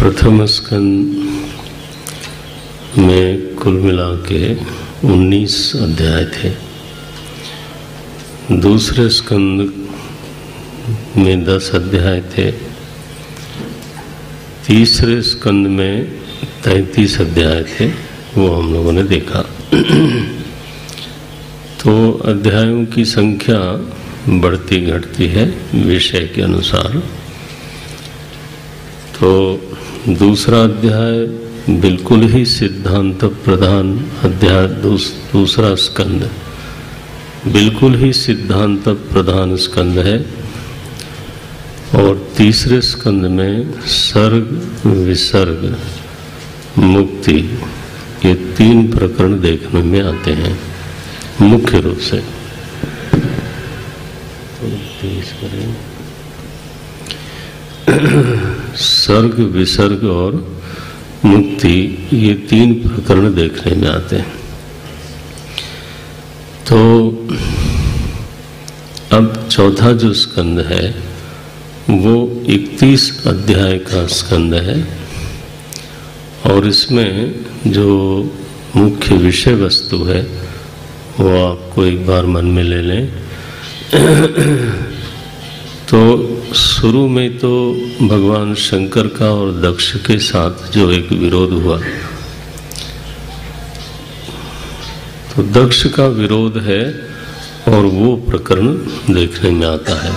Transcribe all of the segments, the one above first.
प्रथम स्कंद में कुल मिला के 19 अध्याय थे। दूसरे स्कंद में 10 अध्याय थे। तीसरे स्कंद में 33 अध्याय थे, वो हम लोगों ने देखा। तो अध्यायों की संख्या बढ़ती घटती है विषय के अनुसार। तो दूसरा अध्याय बिल्कुल ही सिद्धांत प्रधान अध्याय, दूसरा स्कंद बिल्कुल ही सिद्धांत प्रधान स्कंद है। और तीसरे स्कंद में सर्ग, विसर्ग, मुक्ति, ये 3 प्रकरण देखने में आते हैं मुख्य रूप से। सर्ग, विसर्ग और मुक्ति, ये 3 प्रकरण देखने में आते हैं। तो अब चौथा जो स्कंद है वो 31 अध्याय का स्कंद है। और इसमें जो मुख्य विषय वस्तु है वो आपको एक बार मन में ले लें। तो शुरू में तो भगवान शंकर का और दक्ष के साथ जो एक विरोध हुआ, तो दक्ष का विरोध है और वो प्रकरण देखने में आता है।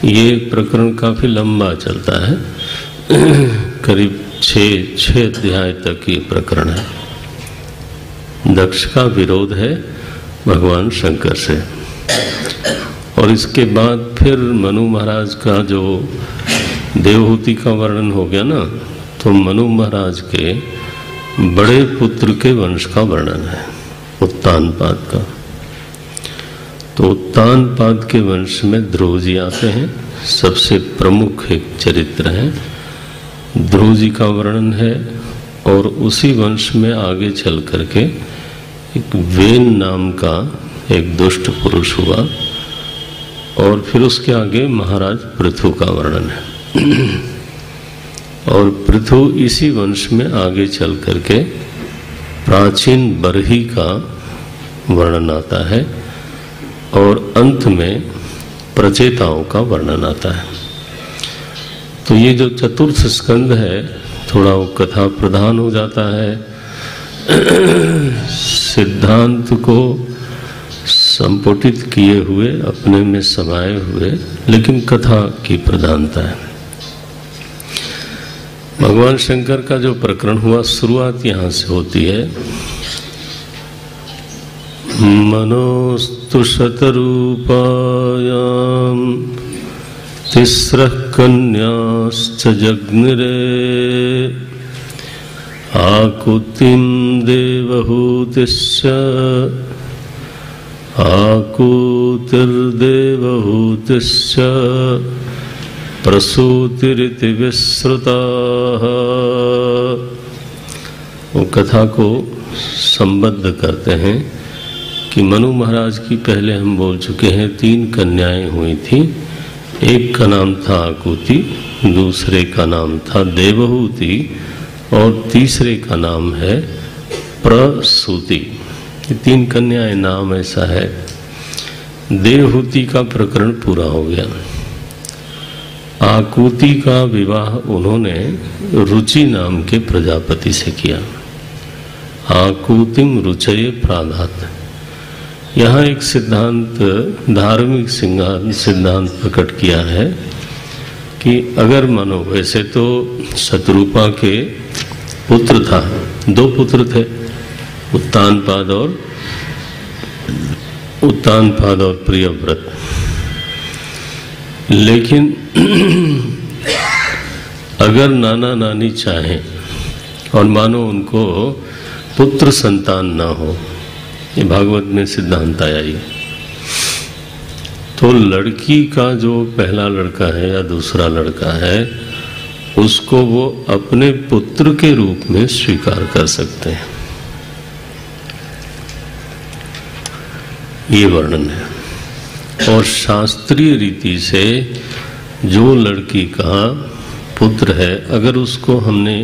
ये प्रकरण काफी लंबा चलता है, करीब 6 अध्याय तक ये प्रकरण है। दक्ष का विरोध है भगवान शंकर से। और इसके बाद फिर मनु महाराज का जो देवहूति का वर्णन हो गया ना, तो मनु महाराज के बड़े पुत्र के वंश का वर्णन है, उत्तानपाद का। तो उत्तानपाद के वंश में ध्रुव जी आते हैं, सबसे प्रमुख एक चरित्र है। ध्रुव जी का वर्णन है। और उसी वंश में आगे चल करके एक वेन नाम का एक दुष्ट पुरुष हुआ। और फिर उसके आगे महाराज पृथु का वर्णन है। और पृथु इसी वंश में आगे चल करके प्राचीन बरही का वर्णन आता है। और अंत में प्रचेताओं का वर्णन आता है। तो ये जो चतुर्थ स्कंद है थोड़ा वो कथा प्रधान हो जाता है। सिद्धांत को संपुटित किए हुए, अपने में समाये हुए, लेकिन कथा की प्रधानता है। भगवान शंकर का जो प्रकरण हुआ, शुरुआत यहाँ से होती है। मनोस्तु शतरूपायां तिस्रः कन्याश्च जग्निरे आकुतिं देवहूतिश्च आकुतिर्देवहूतिश्च प्रसूतिरिति विश्रुताः। वो कथा को संबद्ध करते हैं कि मनु महाराज की पहले हम बोल चुके हैं 3 कन्याएं हुई थी। एक का नाम था आकुति, दूसरे का नाम था देवहूति और तीसरे का नाम है प्रसूति। 3 कन्याएं नाम ऐसा है। देवहूति का प्रकरण पूरा हो गया। आकुति का विवाह उन्होंने रुचि नाम के प्रजापति से किया। आकुतिम रुचये प्रादात। यहाँ एक सिद्धांत, धार्मिक सिद्धांत प्रकट किया है कि अगर मानो, वैसे तो शतरूपा के पुत्र था, 2 पुत्र थे, उत्तानपाद और प्रियव्रत। लेकिन अगर नाना नानी चाहें और मानो उनको पुत्र संतान ना हो, ये भागवत में सिद्धांत आया ही, तो लड़की का जो पहला लड़का है या दूसरा लड़का है उसको वो अपने पुत्र के रूप में स्वीकार कर सकते हैं। ये वर्णन है। और शास्त्रीय रीति से जो लड़की का पुत्र है, अगर उसको हमने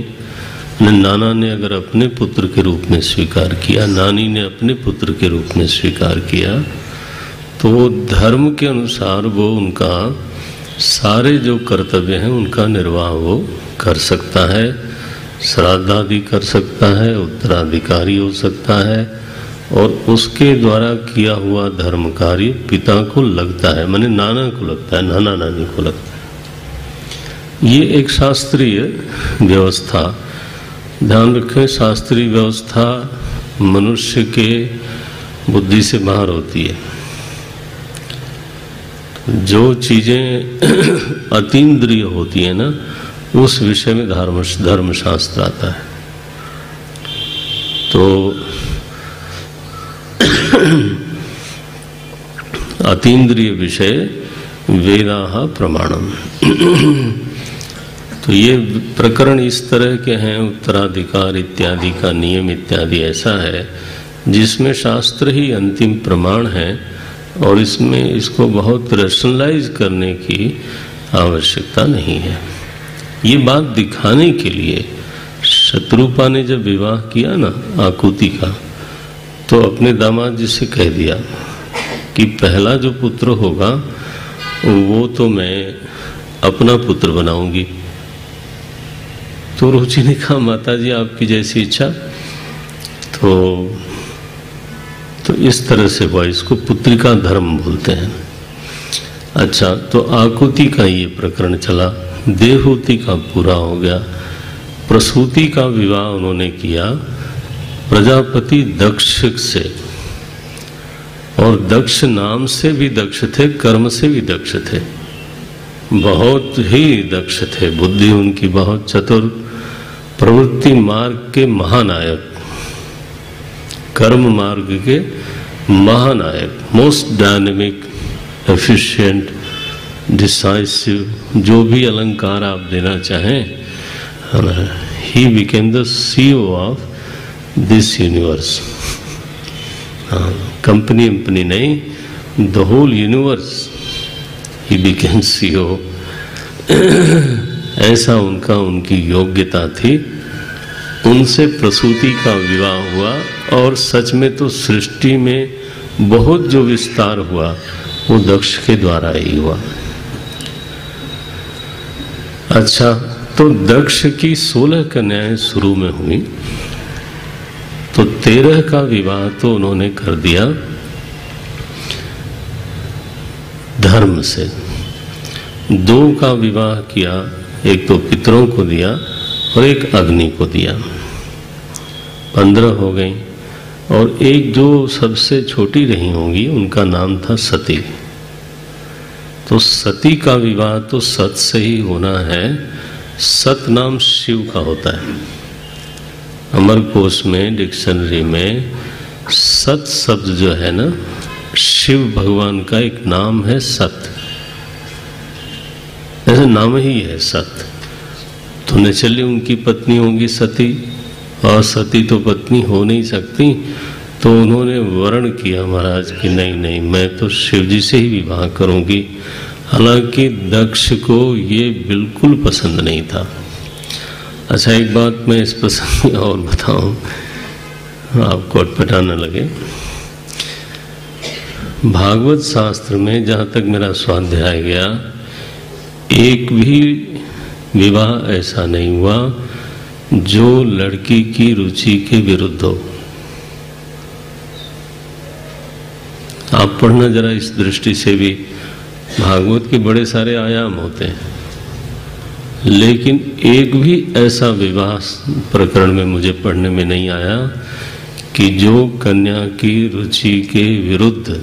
नाना ने अगर अपने पुत्र के रूप में स्वीकार किया, नानी ने अपने पुत्र के रूप में स्वीकार किया, तो वो धर्म के अनुसार वो उनका सारे जो कर्तव्य हैं उनका निर्वाह वो कर सकता है, श्राद्ध आदि कर सकता है, उत्तराधिकारी हो सकता है, और उसके द्वारा किया हुआ धर्म कार्य पिता को लगता है, माने नाना को लगता है, नाना नानी को लगता है। ये एक शास्त्रीय व्यवस्था, ध्यान रखें, शास्त्रीय व्यवस्था मनुष्य के बुद्धि से बाहर होती है। जो चीजें अतीन्द्रिय होती है ना, उस विषय में धर्मशास्त्र आता है। तो अतीन्द्रिय विषय वेदाः प्रमाणम। तो ये प्रकरण इस तरह के हैं, उत्तराधिकार इत्यादि का नियम इत्यादि ऐसा है जिसमें शास्त्र ही अंतिम प्रमाण है, और इसमें इसको बहुत रैशनलाइज करने की आवश्यकता नहीं है। ये बात दिखाने के लिए शत्रुपा ने जब विवाह किया ना आकुति का, तो अपने दामाद जी से कह दिया कि पहला जो पुत्र होगा वो तो मैं अपना पुत्र बनाऊंगी। तो रुचि ने कहा माता जी आपकी जैसी इच्छा। तो इस तरह से हुआ, इसको पुत्रिका धर्म बोलते हैं। अच्छा, तो आकुति का ये प्रकरण चला, देवहूति का पूरा हो गया, प्रसूति का विवाह उन्होंने किया प्रजापति दक्ष से, और दक्ष नाम से भी दक्ष थे, कर्म से भी दक्ष थे, बहुत ही दक्ष थे, बुद्धि उनकी बहुत चतुर, प्रवृत्ति मार्ग के महानायक, कर्म मार्ग के महानायक, मोस्ट डायनेमिक, एफिशिएंट, डिसाइसिव, जो भी अलंकार आप देना चाहें, he became the CEO of this universe. Company नहीं, the whole universe he became CEO। ऐसा उनकी योग्यता थी। उनसे प्रसूति का विवाह हुआ, और सच में तो सृष्टि में बहुत जो विस्तार हुआ वो दक्ष के द्वारा ही हुआ। अच्छा, तो दक्ष की 16 कन्याएं शुरू में हुई, तो 13 का विवाह तो उन्होंने कर दिया धर्म से, 2 का विवाह किया, एक तो पितरों को दिया और एक अग्नि को दिया, 15 हो गई। और एक जो सबसे छोटी रही होंगी उनका नाम था सती। तो सती का विवाह तो सत से ही होना है। सत नाम शिव का होता है। अमरकोश में, डिक्शनरी में सत शब्द जो है ना, शिव भगवान का एक नाम है सत, ऐसा नाम ही है सत। तो नेचुरली उनकी पत्नी होंगी सती, और सती तो पत्नी हो नहीं सकती, तो उन्होंने वर्ण किया महाराज कि नहीं मैं तो शिव जी से ही विवाह करूंगी। हालांकि दक्ष को ये बिल्कुल पसंद नहीं था। अच्छा, एक बात मैं इस प्रसंग में और बताऊं, आपको अटपटा न लगे। भागवत शास्त्र में जहाँ तक मेरा स्वाध्याय गया, एक भी विवाह ऐसा नहीं हुआ जो लड़की की रुचि के विरुद्ध हो। आप पढ़ना जरा इस दृष्टि से भी, भागवत के बड़े सारे आयाम होते हैं, लेकिन एक भी ऐसा विवाह प्रकरण में मुझे पढ़ने में नहीं आया कि जो कन्या की रुचि के विरुद्ध।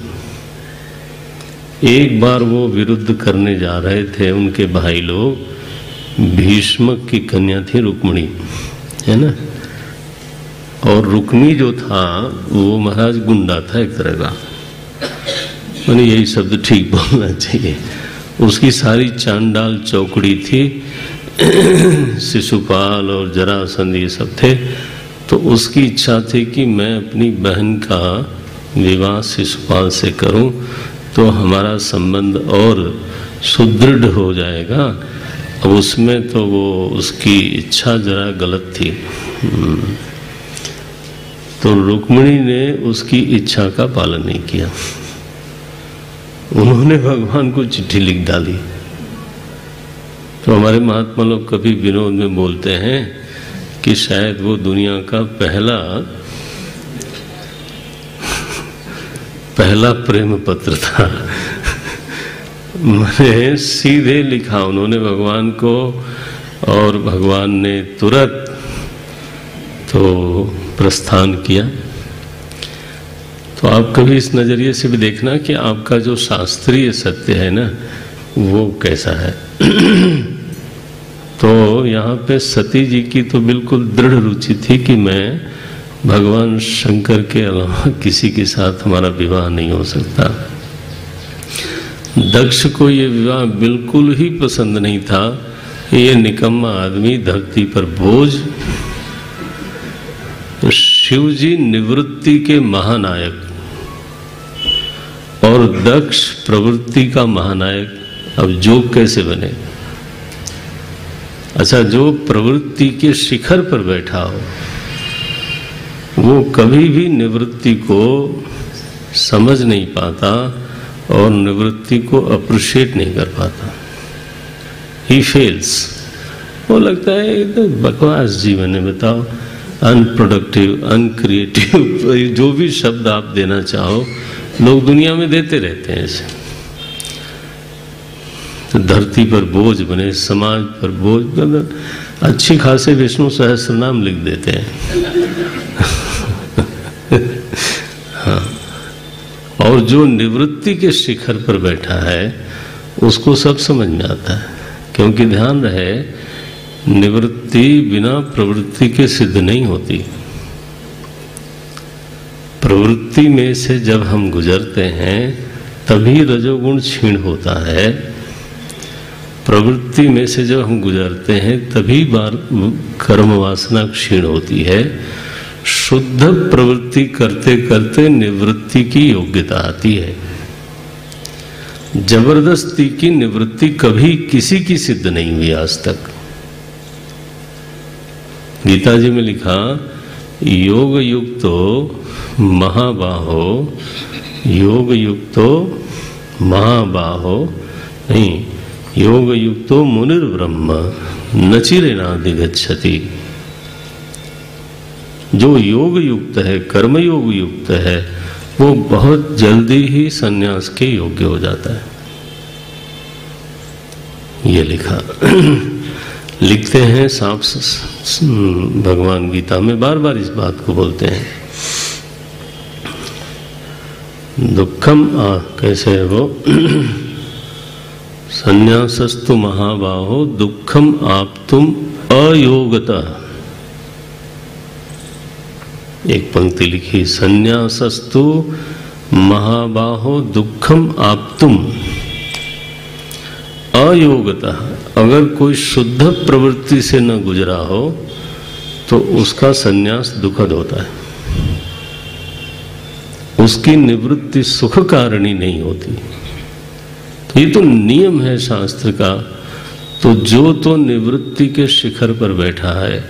एक बार वो विरुद्ध करने जा रहे थे उनके भाई लोग, भीष्म की कन्या थी रुक्मिणी, है ना, और रुक्मी जो था वो महाराज गुंडा था एक तरह का, मैंने यही शब्द ठीक बोलना चाहिए। उसकी सारी चांडाल चौकड़ी थी, शिशुपाल और जरासंध ये सब थे। तो उसकी इच्छा थी कि मैं अपनी बहन का विवाह शिशुपाल से करूं तो हमारा संबंध और सुदृढ़ हो जाएगा अब उसमें तो वो उसकी इच्छा जरा गलत थी। तो रुक्मिणी ने उसकी इच्छा का पालन नहीं किया, उन्होंने भगवान को चिट्ठी लिख डाली। तो हमारे महात्मा लोग कभी विनोद में बोलते हैं कि शायद वो दुनिया का पहला प्रेम पत्र था। मैंने सीधे लिखा उन्होंने भगवान को, और भगवान ने तुरंत तो प्रस्थान किया। तो आप कभी इस नजरिए से भी देखना कि आपका जो शास्त्रीय सत्य है ना वो कैसा है। तो यहाँ पे सती जी की तो बिल्कुल दृढ़ रुचि थी कि मैं भगवान शंकर के अलावा किसी के साथ हमारा विवाह नहीं हो सकता। दक्ष को ये विवाह बिल्कुल ही पसंद नहीं था। ये निकम्मा आदमी धरती पर बोझ, तो शिव जी निवृत्ति के महानायक और दक्ष प्रवृत्ति का महानायक, अब जोग कैसे बने? अच्छा, जो प्रवृत्ति के शिखर पर बैठा हो वो कभी भी निवृत्ति को समझ नहीं पाता और निवृत्ति को अप्रिशिएट नहीं कर पाता। He fails. वो लगता है ये तो बकवास जीवन है, बताओ, अनप्रोडक्टिव, अनक्रिएटिव, जो भी शब्द आप देना चाहो लोग दुनिया में देते रहते हैं ऐसे। तो धरती पर बोझ बने, समाज पर बोझ, अच्छी खासे विष्णु सहस्रनाम लिख देते हैं। हाँ। और जो निवृत्ति के शिखर पर बैठा है उसको सब समझ में आता है, क्योंकि ध्यान रहे निवृत्ति बिना प्रवृत्ति के सिद्ध नहीं होती। प्रवृत्ति में से जब हम गुजरते हैं तभी रजोगुण क्षीण होता है। प्रवृत्ति में से जब हम गुजरते हैं तभी बार कर्म वासना क्षीण होती है। शुद्ध प्रवृत्ति करते करते निवृत्ति की योग्यता आती है। जबरदस्ती की निवृत्ति कभी किसी की सिद्ध नहीं हुई आज तक। गीता जी में लिखा, योग युक्तो महाबाहो, योग युक्तो महाबाहो नहीं, योग युक्तो मुनिर्ब्रह्म न चिरेणाधिगच्छति। जो योग युक्त है, कर्म योग युक्त है, वो बहुत जल्दी ही सन्यास के योग्य हो जाता है। ये लिखा लिखते हैं साफ भगवान गीता में, बार बार इस बात को बोलते हैं। दुखम कैसे है वो, संन्यासस्तु महाबाहो दुखम आप्तुम अयोगतः। एक पंक्ति लिखी, संन्यासस्तु महाबाहो दुखम आप्तुम अयोगतः। अगर कोई शुद्ध प्रवृत्ति से न गुजरा हो तो उसका संन्यास दुखद होता है, उसकी निवृत्ति सुख कारणी नहीं होती। तो ये तो नियम है शास्त्र का। तो जो तो निवृत्ति के शिखर पर बैठा है,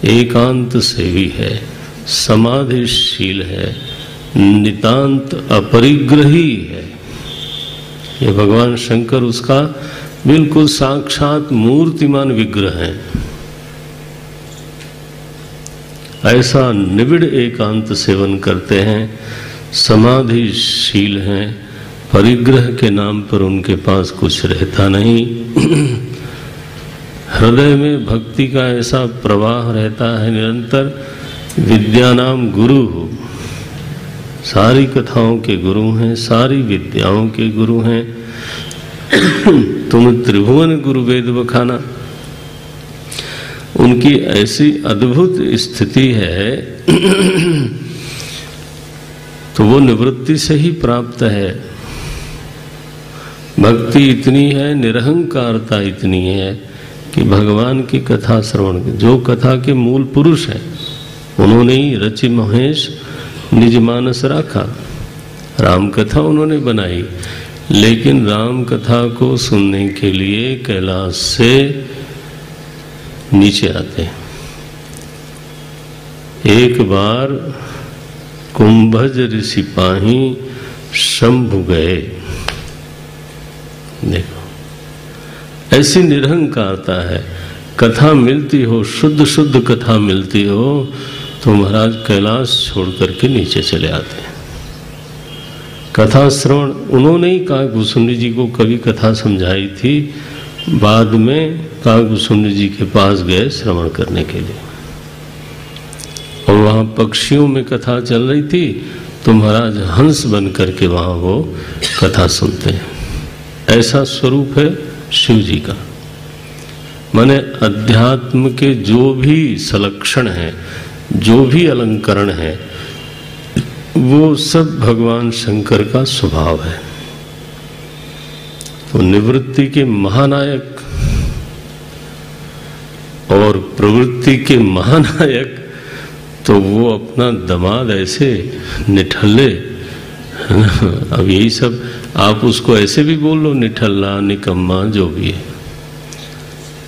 एकांत सेवी है, समाधिशील है, नितांत अपरिग्रही है, ये भगवान शंकर उसका बिल्कुल साक्षात मूर्तिमान विग्रह है। ऐसा निबिड़ एकांत सेवन करते हैं, समाधिशील हैं, परिग्रह के नाम पर उनके पास कुछ रहता नहीं। हृदय में भक्ति का ऐसा प्रवाह रहता है निरंतर। विद्या नाम गुरु हो, सारी कथाओं के गुरु हैं, सारी विद्याओं के गुरु हैं। तुम त्रिभुवन गुरु वेद बखाना। उनकी ऐसी अद्भुत स्थिति है तो वो निवृत्ति से ही प्राप्त है। भक्ति इतनी है, निरहंकारता इतनी है कि भगवान की कथा श्रवण, जो कथा के मूल पुरुष हैं उन्होंने ही रचि महेश निज मानस राखा। राम कथा उन्होंने बनाई, लेकिन राम कथा को सुनने के लिए कैलाश से नीचे आते हैं। एक बार कुंभज ऋषि पाही शंभु गए। देखो ऐसी निरहंकारता है। कथा मिलती हो, शुद्ध शुद्ध कथा मिलती हो तो महाराज कैलाश छोड़ करके नीचे चले आते हैं। कथा श्रवण उन्होंने ही काकभूषुंडी जी को कभी कथा समझाई थी, बाद में काकभूषुंडी जी के पास गए श्रवण करने के लिए, और वहां पक्षियों में कथा चल रही थी तो महाराज हंस बन करके वहां वो कथा सुनते हैं। ऐसा स्वरूप है शिव जी का। माने अध्यात्म के जो भी सलक्षण हैं, जो भी अलंकरण है, वो सब भगवान शंकर का स्वभाव है। तो निवृत्ति के महानायक और प्रवृत्ति के महानायक, तो वो अपना दामाद ऐसे निठल्ले, है ना। अब यही सब आप उसको ऐसे भी बोल लो, निठल्ला, निकम्मा, जो भी है।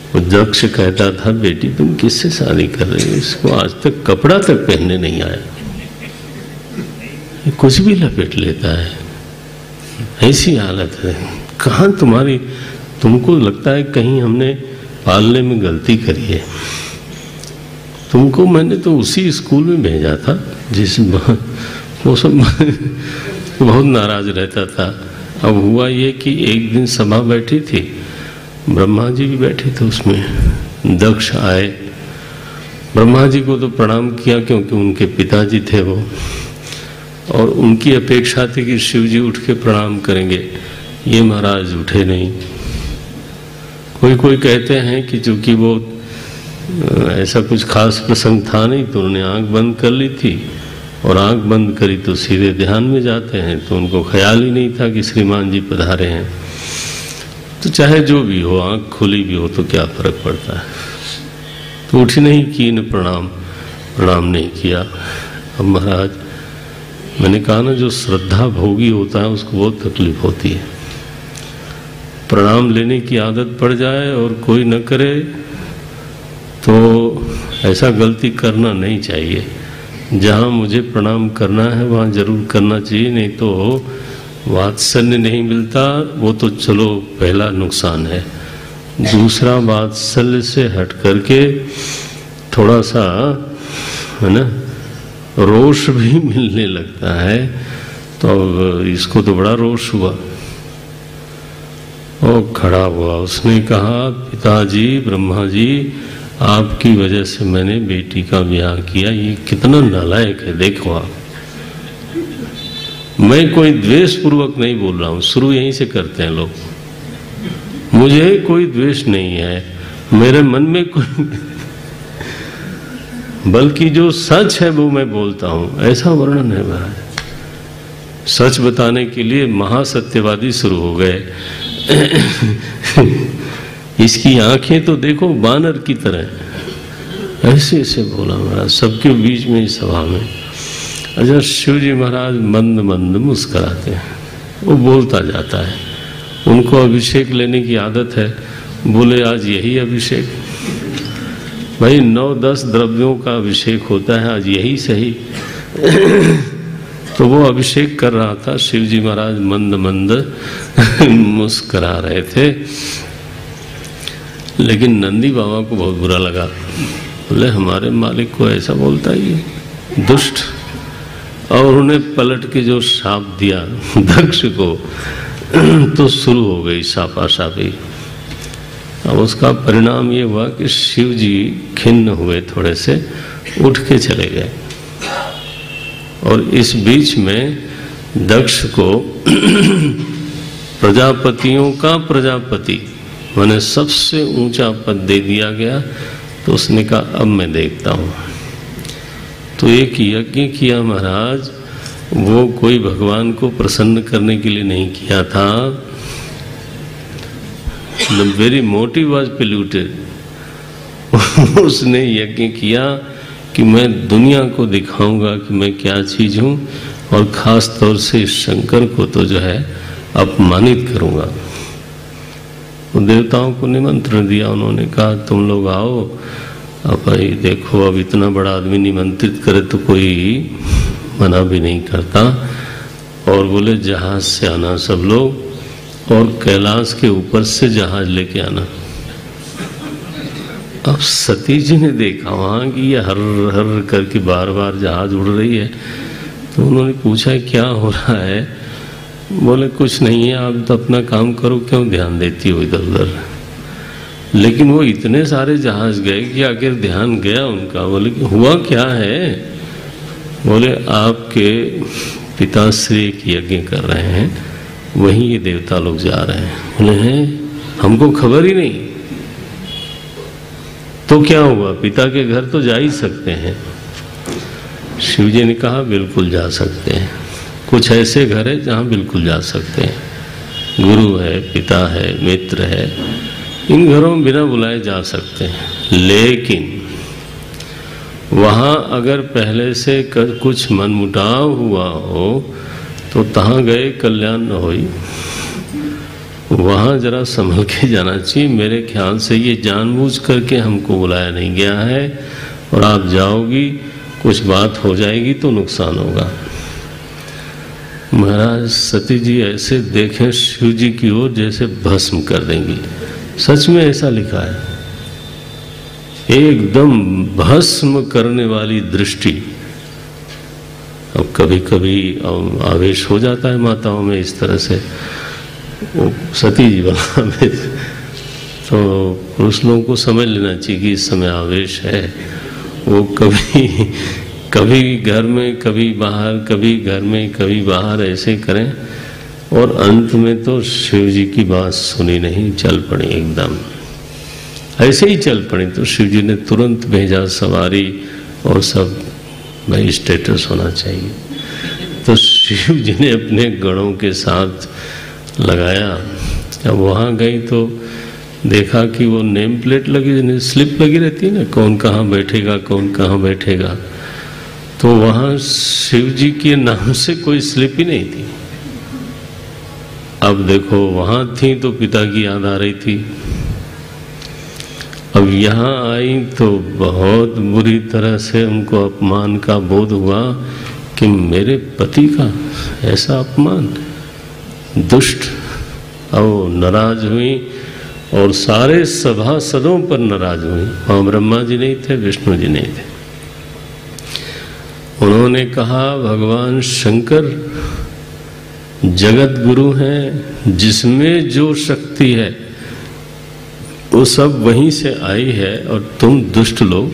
वो दक्ष कहता था, बेटी तुम किससे शादी कर रही हो, इसको आज तक कपड़ा तक पहनने नहीं आया, कुछ भी लपेट लेता है, ऐसी हालत है। कहाँ तुम्हारी, तुमको लगता है कहीं हमने पालने में गलती करी है। तुमको मैंने तो उसी स्कूल में भेजा था जिस वो सब बहुत नाराज रहता था। अब हुआ ये कि एक दिन सभा बैठी थी, ब्रह्मा जी भी बैठे थे उसमें। दक्ष आए, ब्रह्मा जी को तो प्रणाम किया क्योंकि उनके पिताजी थे वो, और उनकी अपेक्षा थी कि शिव जी उठ के प्रणाम करेंगे। ये महाराज उठे नहीं। कोई कोई कहते हैं कि चूंकि वो ऐसा कुछ खास प्रसंग था नहीं तो उन्होंने आंख बंद कर ली थी, और आंख बंद करी तो सीधे ध्यान में जाते हैं, तो उनको ख्याल ही नहीं था कि श्रीमान जी पधारे हैं। तो चाहे जो भी हो, आंख खुली भी हो तो क्या फर्क पड़ता है। तो उठी नहीं की, न प्रणाम नहीं किया। अब महाराज, मैंने कहा ना, जो श्रद्धा भोगी होता है उसको बहुत तकलीफ होती है। प्रणाम लेने की आदत पड़ जाए और कोई न करे तो ऐसा गलती करना नहीं चाहिए। जहाँ मुझे प्रणाम करना है वहाँ जरूर करना चाहिए, नहीं तो वात्सल्य नहीं मिलता। वो तो चलो पहला नुकसान है। दूसरा, वात्सल्य से हट करके थोड़ा सा, है ना, रोष भी मिलने लगता है। तो अब इसको तो बड़ा रोष हुआ और खड़ा हुआ। उसने कहा, पिताजी, ब्रह्मा जी, आपकी वजह से मैंने बेटी का ब्याह किया, ये कितना नालायक है। देखो आप, मैं कोई द्वेष पूर्वक नहीं बोल रहा हूं, शुरू यहीं से करते हैं लोग। मुझे कोई द्वेष नहीं है मेरे मन में कोई बल्कि जो सच है वो मैं बोलता हूं, ऐसा वर्णन है महाराज। सच बताने के लिए महासत्यवादी शुरू हो गए। इसकी आंखें तो देखो बानर की तरह, ऐसे ऐसे बोला महाराज सबके बीच में इस सभा में। अच्छा, शिव जी महाराज मंद मंद मुस्कुराते हैं, वो बोलता जाता है। उनको अभिषेक लेने की आदत है, बोले आज यही अभिषेक। भाई 9-10 द्रव्यों का अभिषेक होता है, आज यही सही। तो वो अभिषेक कर रहा था, शिव जी महाराज मंद मंद मुस्कुरा रहे थे। लेकिन नंदी बाबा को बहुत बुरा लगा, बोले हमारे मालिक को ऐसा बोलता ही है, दुष्ट। और उन्हें पलट के जो शाप दिया दक्ष को, तो शुरू हो गई शापाशापी। अब उसका परिणाम ये हुआ कि शिव जी खिन्न हुए, थोड़े से उठ के चले गए। और इस बीच में दक्ष को प्रजापतियों का प्रजापति माने सबसे ऊंचा पद दे दिया गया। तो उसने कहा अब मैं देखता हूं। तो एक यज्ञ किया महाराज, वो कोई भगवान को प्रसन्न करने के लिए नहीं किया था। The very motive was polluted। उसने यज्ञ किया कि मैं दुनिया को दिखाऊंगा कि मैं क्या चीज हूं, और खास तौर से शंकर को तो जो है अपमानित करूंगा। देवताओं को निमंत्रण दिया, उन्होंने कहा तुम लोग आओ। अब भाई देखो, अब इतना बड़ा आदमी निमंत्रित करे तो कोई मना भी नहीं करता। और बोले जहाज से आना सब लोग, और कैलाश के ऊपर से जहाज लेके आना। अब सती जी ने देखा वहां कि ये हर हर करके बार बार जहाज उड़ रही है, तो उन्होंने पूछा क्या हो रहा है? बोले कुछ नहीं है, आप तो अपना काम करो, क्यों ध्यान देती हो इधर उधर। लेकिन वो इतने सारे जहाज गए कि आखिर ध्यान गया उनका। बोले कि हुआ क्या है? बोले आपके पिताश्री एक यज्ञ कर रहे हैं, वहीं ये देवता लोग जा रहे हैं। बोले हैं, हमको खबर ही नहीं। तो क्या हुआ, पिता के घर तो जा ही सकते हैं। शिव जी ने कहा बिल्कुल जा सकते हैं। कुछ ऐसे घर है जहाँ बिल्कुल जा सकते हैं, गुरु है, पिता है, मित्र है, इन घरों में बिना बुलाए जा सकते हैं। लेकिन वहाँ अगर पहले से कुछ मनमुटाव हुआ हो तो तहाँ गए कल्याण न होई। वहाँ जरा संभल के जाना चाहिए। मेरे ख्याल से ये जानबूझ करके हमको बुलाया नहीं गया है, और आप जाओगी कुछ बात हो जाएगी तो नुकसान होगा। महाराज सती जी ऐसे देखें शिव जी की ओर जैसे भस्म कर देंगी। सच में ऐसा लिखा है, एकदम भस्म करने वाली दृष्टि। अब कभी कभी आवेश हो जाता है माताओं में इस तरह से, वो सती जी वाला आवेश। तो पुरुष लोगों को समझ लेना चाहिए कि इस समय आवेश है। वो कभी घर में, कभी बाहर, कभी घर में, कभी बाहर ऐसे करें, और अंत में तो शिव जी की बात सुनी नहीं, चल पड़ी एकदम। ऐसे ही चल पड़ी तो शिव जी ने तुरंत भेजा सवारी और सब, भाई स्टेटस होना चाहिए। तो शिव जी ने अपने गणों के साथ लगाया। अब वहाँ गई तो देखा कि वो नेम प्लेट लगी, स्लिप लगी रहती है ना, कौन कहाँ बैठेगा, कौन कहाँ बैठेगा। तो वहाँ शिव जी के नाम से कोई स्लिप ही नहीं थी। अब देखो वहाँ थी तो पिता की याद आ रही थी, अब यहाँ आई तो बहुत बुरी तरह से उनको अपमान का बोध हुआ कि मेरे पति का ऐसा अपमान। दुष्ट। और नाराज हुई, और सारे सभासदों पर नाराज हुई। वहाँ ब्रह्मा जी नहीं थे, विष्णु जी नहीं थे। उन्होंने कहा भगवान शंकर जगत गुरु हैं, जिसमें जो शक्ति है वो सब वहीं से आई है, और तुम दुष्ट लोग,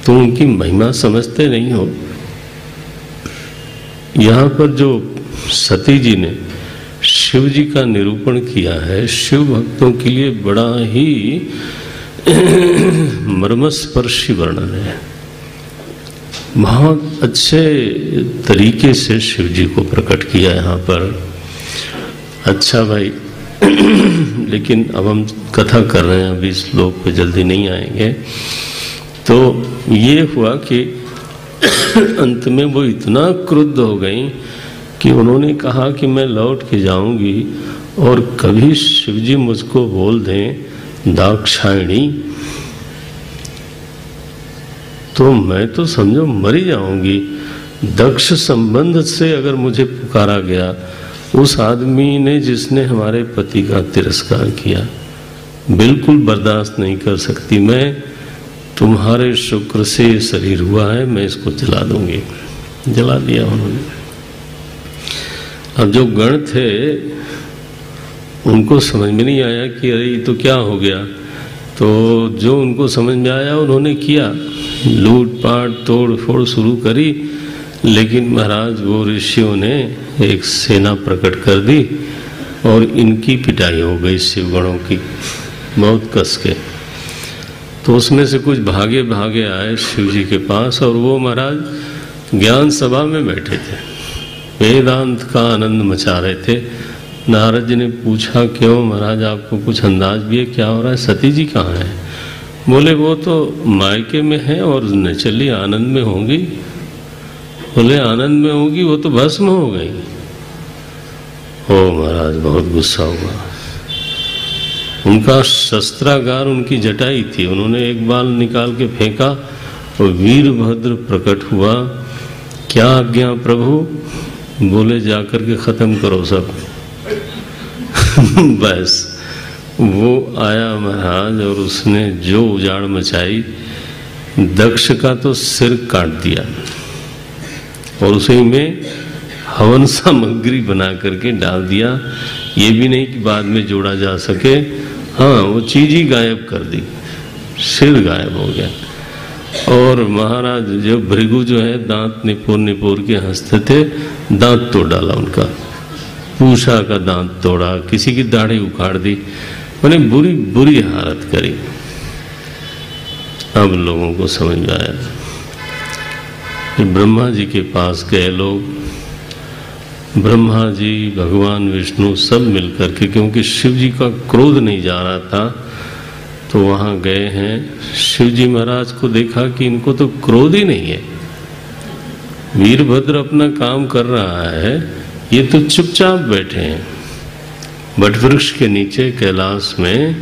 तुम उनकी महिमा समझते नहीं हो। यहाँ पर जो सती जी ने शिव जी का निरूपण किया है, शिव भक्तों के लिए बड़ा ही मर्मस्पर्शी वर्णन है। बहुत अच्छे तरीके से शिव जी को प्रकट किया यहाँ पर। अच्छा भाई, लेकिन अब हम कथा कर रहे हैं, अभी इस श्लोक पे जल्दी नहीं आएंगे। तो ये हुआ कि अंत में वो इतना क्रुद्ध हो गई कि उन्होंने कहा कि मैं लौट के जाऊंगी, और कभी शिवजी मुझको बोल दें दाक्षायणी तो मैं तो समझो मर ही जाऊंगी। दक्ष संबंध से अगर मुझे पुकारा गया, उस आदमी ने जिसने हमारे पति का तिरस्कार किया, बिल्कुल बर्दाश्त नहीं कर सकती मैं। तुम्हारे शुक्र से शरीर हुआ है, मैं इसको जला दूंगी। जला दिया उन्होंने। अब जो गण थे उनको समझ में नहीं आया कि अरे ये तो क्या हो गया। तो जो उनको समझ में आया उन्होंने किया, लूटपाट तोड़ फोड़ शुरू करी। लेकिन महाराज वो ऋषियों ने एक सेना प्रकट कर दी और इनकी पिटाई हो गई शिवगणों की बहुत कस के। तो उसमें से कुछ भागे भागे आए शिव जी के पास, और वो महाराज ज्ञान सभा में बैठे थे, वेदांत का आनंद मचा रहे थे। नारद जी ने पूछा क्यों महाराज, आपको कुछ अंदाज भी है क्या हो रहा है? सती जी कहाँ है? बोले वो तो मायके में है और नेचुरली आनंद में होंगी। बोले आनंद में होगी, वो तो भस्म हो गई। ओ महाराज बहुत गुस्सा हुआ। उनका शस्त्रागार उनकी जटाई थी, उन्होंने एक बाल निकाल के फेंका और वीरभद्र प्रकट हुआ। क्या आज्ञा प्रभु? बोले जाकर के खत्म करो सब। बस वो आया महाराज और उसने जो उजाड़ मचाई, दक्ष का तो सिर काट दिया और उसी में हवन सामग्री बना करके डाल दिया। ये भी नहीं कि बाद में जोड़ा जा सके, हाँ वो चीज ही गायब कर दी, सिर गायब हो गया। और महाराज जो भृगु जो है दांत निपोर निपोर के हंसते थे, दांत तोड़ डाला उनका, पूषा का दांत तोड़ा, किसी की दाढ़ी उखाड़ दी, मैंने बुरी बुरी हालत करी। अब लोगों को समझ में आया कि ब्रह्मा जी के पास गए लोग, ब्रह्मा जी भगवान विष्णु सब मिलकर के, क्योंकि शिव जी का क्रोध नहीं जा रहा था तो वहां गए हैं। शिव जी महाराज को देखा कि इनको तो क्रोध ही नहीं है, वीरभद्र अपना काम कर रहा है, ये तो चुपचाप बैठे हैं। वटवृक्ष के नीचे कैलाश में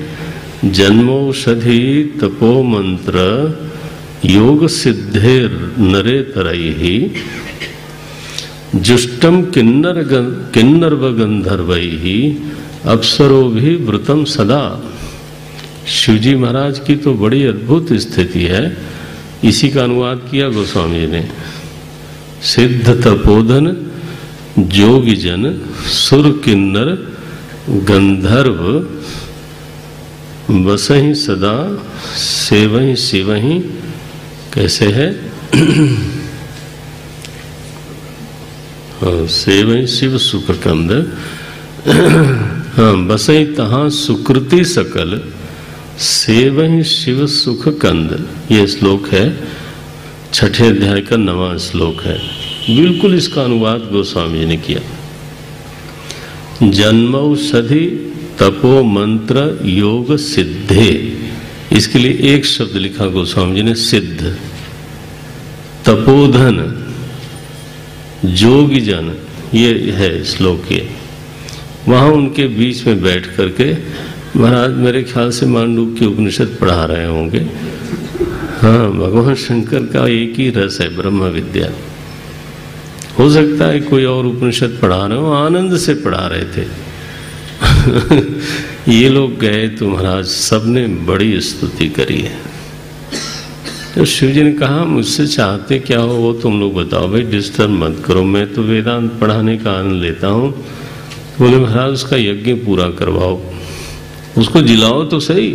जन्मौषधि तपो मंत्र योग सिद्धे नरे तरैहि जुष्टम किन्नर गंधर्वैहि अप्सरो भी वृतम सदा। शिवजी महाराज की तो बड़ी अद्भुत स्थिति है। इसी का अनुवाद किया गोस्वामी ने। सिद्ध तपोधन जोगी जन सुर किन्नर गंधर्व बसहि सदा सेवहि शिवहि। कैसे है? हाँ, सेवहि शिव सुख कंद। हाँ, बसहि तहाँ सुकृति सकल सेवहि शिव सुख कंद। ये श्लोक है, 6ठे अध्याय का 9वां श्लोक है। बिल्कुल इसका अनुवाद गोस्वामी जी ने किया। जन्मौषधि तपो मंत्र योग सिद्धे, इसके लिए एक शब्द लिखा गोस्वामी जी ने, सिद्ध। तपोधन जोगी जन, ये है श्लोक। ये वहां उनके बीच में बैठ करके महाराज मेरे ख्याल से मांडूक्य उपनिषद पढ़ा रहे होंगे। हाँ, भगवान शंकर का एक ही रस है, ब्रह्म विद्या। हो सकता है कोई और उपनिषद पढ़ा रहे हो, आनंद से पढ़ा रहे थे। ये लोग गए तो महाराज सबने बड़ी स्तुति करी है। तो शिव जी ने कहा मुझसे चाहते क्या हो वो तुम लोग बताओ, भाई डिस्टर्ब मत करो, मैं तो वेदांत पढ़ाने का आनंद लेता हूँ। बोले महाराज उसका यज्ञ पूरा करवाओ, उसको जिलाओ तो सही।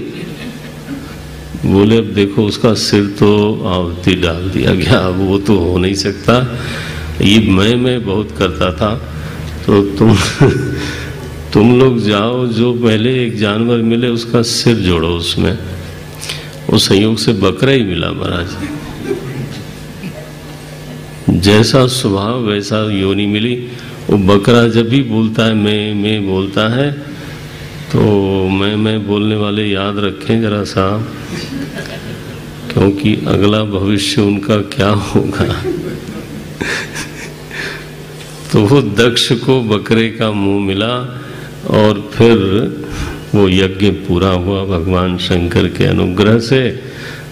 बोले अब देखो उसका सिर तो आहुति डाल दिया गया, अब वो तो हो नहीं सकता। ये मैं बहुत करता था, तो तुम लोग जाओ, जो पहले एक जानवर मिले उसका सिर जोड़ो उसमें। वो संयोग से बकरा ही मिला महाराज, जैसा स्वभाव वैसा योनि मिली। वो बकरा जब भी बोलता है मैं बोलता है, तो मैं बोलने वाले याद रखें जरा सा, क्योंकि अगला भविष्य उनका क्या होगा। तो वो दक्ष को बकरे का मुंह मिला और फिर वो यज्ञ पूरा हुआ भगवान शंकर के अनुग्रह से,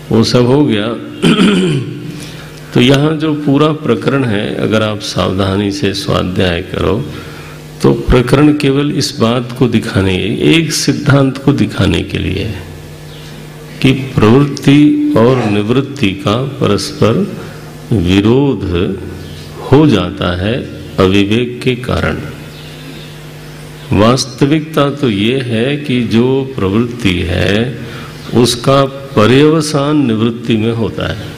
वो सब हो गया। तो यहाँ जो पूरा प्रकरण है, अगर आप सावधानी से स्वाध्याय करो तो प्रकरण केवल इस बात को दिखाने, एक सिद्धांत को दिखाने के लिए है कि प्रवृत्ति और निवृत्ति का परस्पर विरोध हो जाता है अविवेक के कारण। वास्तविकता तो ये है कि जो प्रवृत्ति है उसका पर्यवसान निवृत्ति में होता है।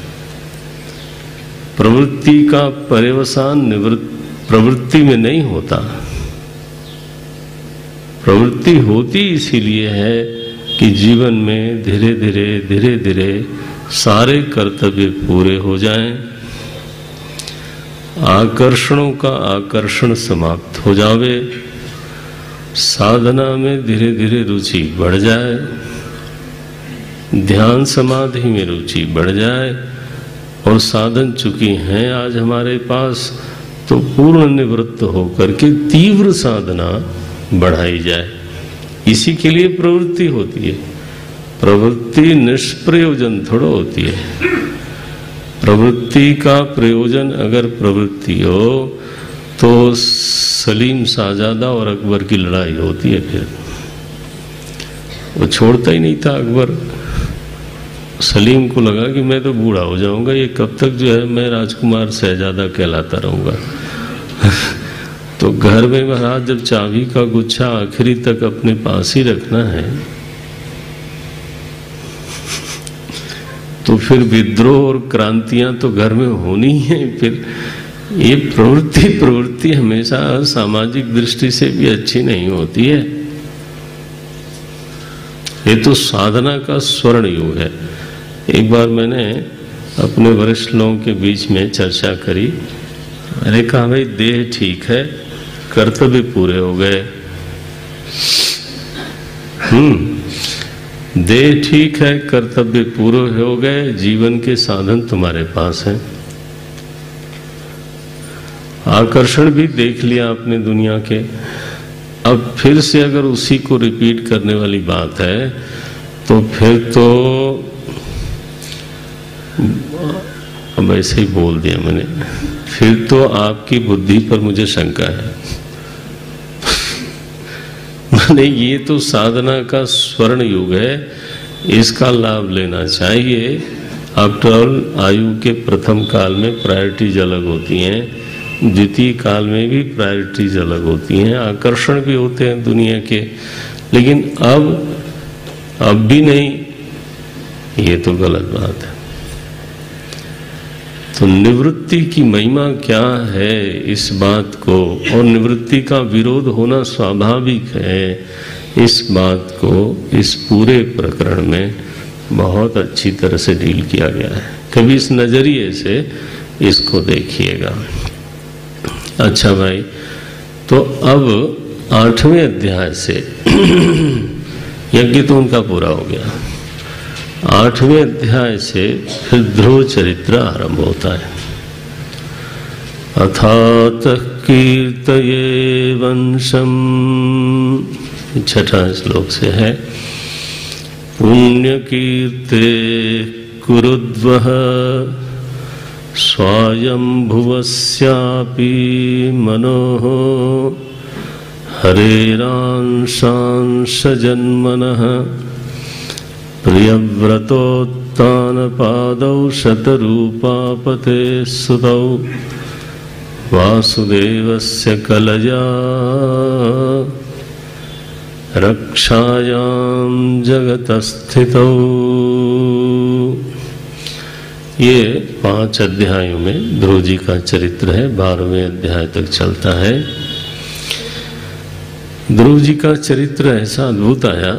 प्रवृत्ति का पर्यवसान प्रवृत्ति में नहीं होता। प्रवृत्ति होती इसीलिए है कि जीवन में धीरे धीरे सारे कर्तव्य पूरे हो जाएं, आकर्षणों का आकर्षण समाप्त हो जावे, साधना में धीरे धीरे रुचि बढ़ जाए, ध्यान समाधि में रुचि बढ़ जाए, और साधन चुकी हैं आज हमारे पास, तो पूर्ण निवृत्त होकर के तीव्र साधना बढ़ाई जाए। इसी के लिए प्रवृत्ति होती है। प्रवृत्ति निष्प्रयोजन थोड़ा होती है। प्रवृत्ति का प्रयोजन अगर प्रवृत्ति हो तो सलीम शाहजादा और अकबर की लड़ाई होती है। फिर वो छोड़ता ही नहीं था अकबर। सलीम को लगा कि मैं तो बूढ़ा हो जाऊंगा, ये कब तक जो है मैं राजकुमार शहजादा कहलाता रहूंगा। तो घर में महाराज जब चाबी का गुच्छा आखिरी तक अपने पास ही रखना है तो फिर विद्रोह और क्रांतियां तो घर में होनी है। फिर ये प्रवृत्ति हमेशा सामाजिक दृष्टि से भी अच्छी नहीं होती है। ये तो साधना का स्वर्ण युग है। एक बार मैंने अपने वरिष्ठ लोगों के बीच में चर्चा करी। मैंने कहा भाई देह ठीक है, कर्तव्य पूरे हो गए। देह ठीक है, कर्तव्य पूरे हो गए, जीवन के साधन तुम्हारे पास हैं। आकर्षण भी देख लिया आपने दुनिया के। अब फिर से अगर उसी को रिपीट करने वाली बात है तो फिर तो अब ऐसे ही बोल दिया मैंने, फिर तो आपकी बुद्धि पर मुझे शंका है। मैंने ये तो साधना का स्वर्ण युग है, इसका लाभ लेना चाहिए। आफ्टर ऑल आयु के प्रथम काल में प्रायोरिटीज अलग होती हैं, द्वितीय काल में भी प्रायोरिटीज अलग होती हैं, आकर्षण भी होते हैं दुनिया के, लेकिन अब भी नहीं, ये तो गलत बात है। तो निवृत्ति की महिमा क्या है इस बात को, और निवृत्ति का विरोध होना स्वाभाविक है, इस बात को इस पूरे प्रकरण में बहुत अच्छी तरह से डील किया गया है। कभी इस नजरिए से इसको देखिएगा। अच्छा भाई, तो अब 8वें अध्याय से यज्ञ तो उनका पूरा हो गया। 8वें अध्याय से फिर ध्रुव चरित्र आरंभ होता है। अथातः कीर्तये वंशम, 6वां श्लोक से है। पुण्य कीर्ते कुरुद्वः स्वायंभुवस्यापि मनोः हरेरांशांश जन्मनः प्रियव्रतोत्तानपादौ शतरूपापते सुतौ वासुदेवस्य कलया रक्षायां जगतस्थितौ। ये 5 अध्यायों में ध्रुव जी का चरित्र है। 12वें अध्याय तक चलता है। ध्रुव जी का चरित्र ऐसा अद्भुत आया।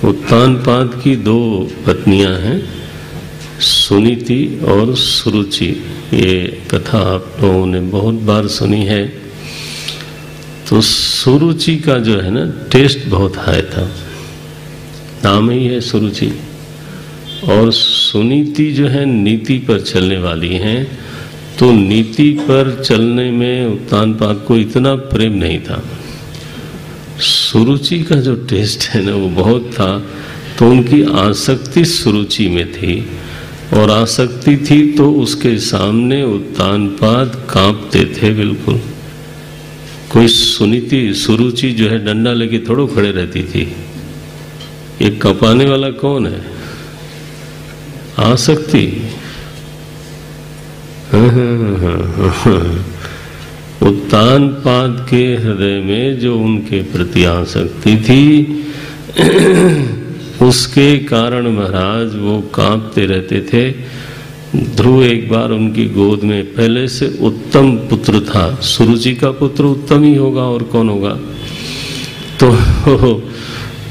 उत्तानपाद की 2 पत्नियां हैं, सुनीति और सुरुचि। ये कथा आप लोगों ने बहुत बार सुनी है। तो सुरुचि का जो है ना टेस्ट बहुत हाई था, नाम ही है सुरुचि। और सुनीति जो है नीति पर चलने वाली हैं, तो नीति पर चलने में उत्तानपाद को इतना प्रेम नहीं था। सुरुचि का जो टेस्ट है ना वो बहुत था, तो उनकी आसक्ति सुरुचि में थी, और आसक्ति थी तो उसके सामने उत्तानपाद कांपते थे बिल्कुल। कोई सुरुचि जो है डंडा लेके थोड़ो खड़े रहती थी। ये कपाने वाला कौन है? आसक्ति। उत्तानपाद के हृदय में जो उनके प्रति आसक्ति थी उसके कारण महाराज वो कांपते रहते थे। ध्रुव एक बार उनकी गोद में, पहले से उत्तम पुत्र था, सुरुचि का पुत्र उत्तम ही होगा और कौन होगा, तो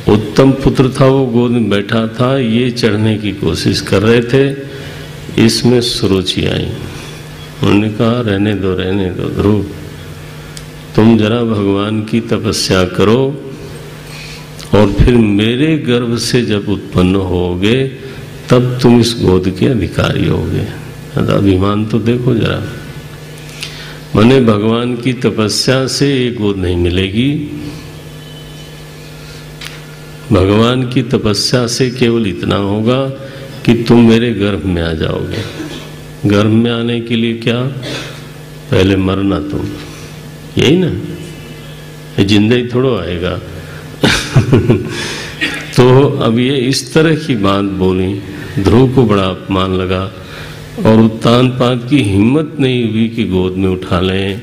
उत्तम पुत्र था, वो गोद में बैठा था। ये चढ़ने की कोशिश कर रहे थे, इसमें सुरुचि आई। उन्होंने कहा रहने दो ध्रुव, तुम जरा भगवान की तपस्या करो और फिर मेरे गर्भ से जब उत्पन्न होगे तब तुम इस गोद के अधिकारी होगे। अभिमान तो देखो जरा, माने भगवान की तपस्या से ये गोद नहीं मिलेगी। भगवान की तपस्या से केवल इतना होगा कि तुम मेरे गर्भ में आ जाओगे। गर्भ में आने के लिए क्या? पहले मरना तुम, यही ना, ये जिंदा ही थोड़ा आएगा। तो अब ये इस तरह की बात बोली, ध्रुव को बड़ा अपमान लगा और उत्तानपाद की हिम्मत नहीं हुई कि गोद में उठा लें।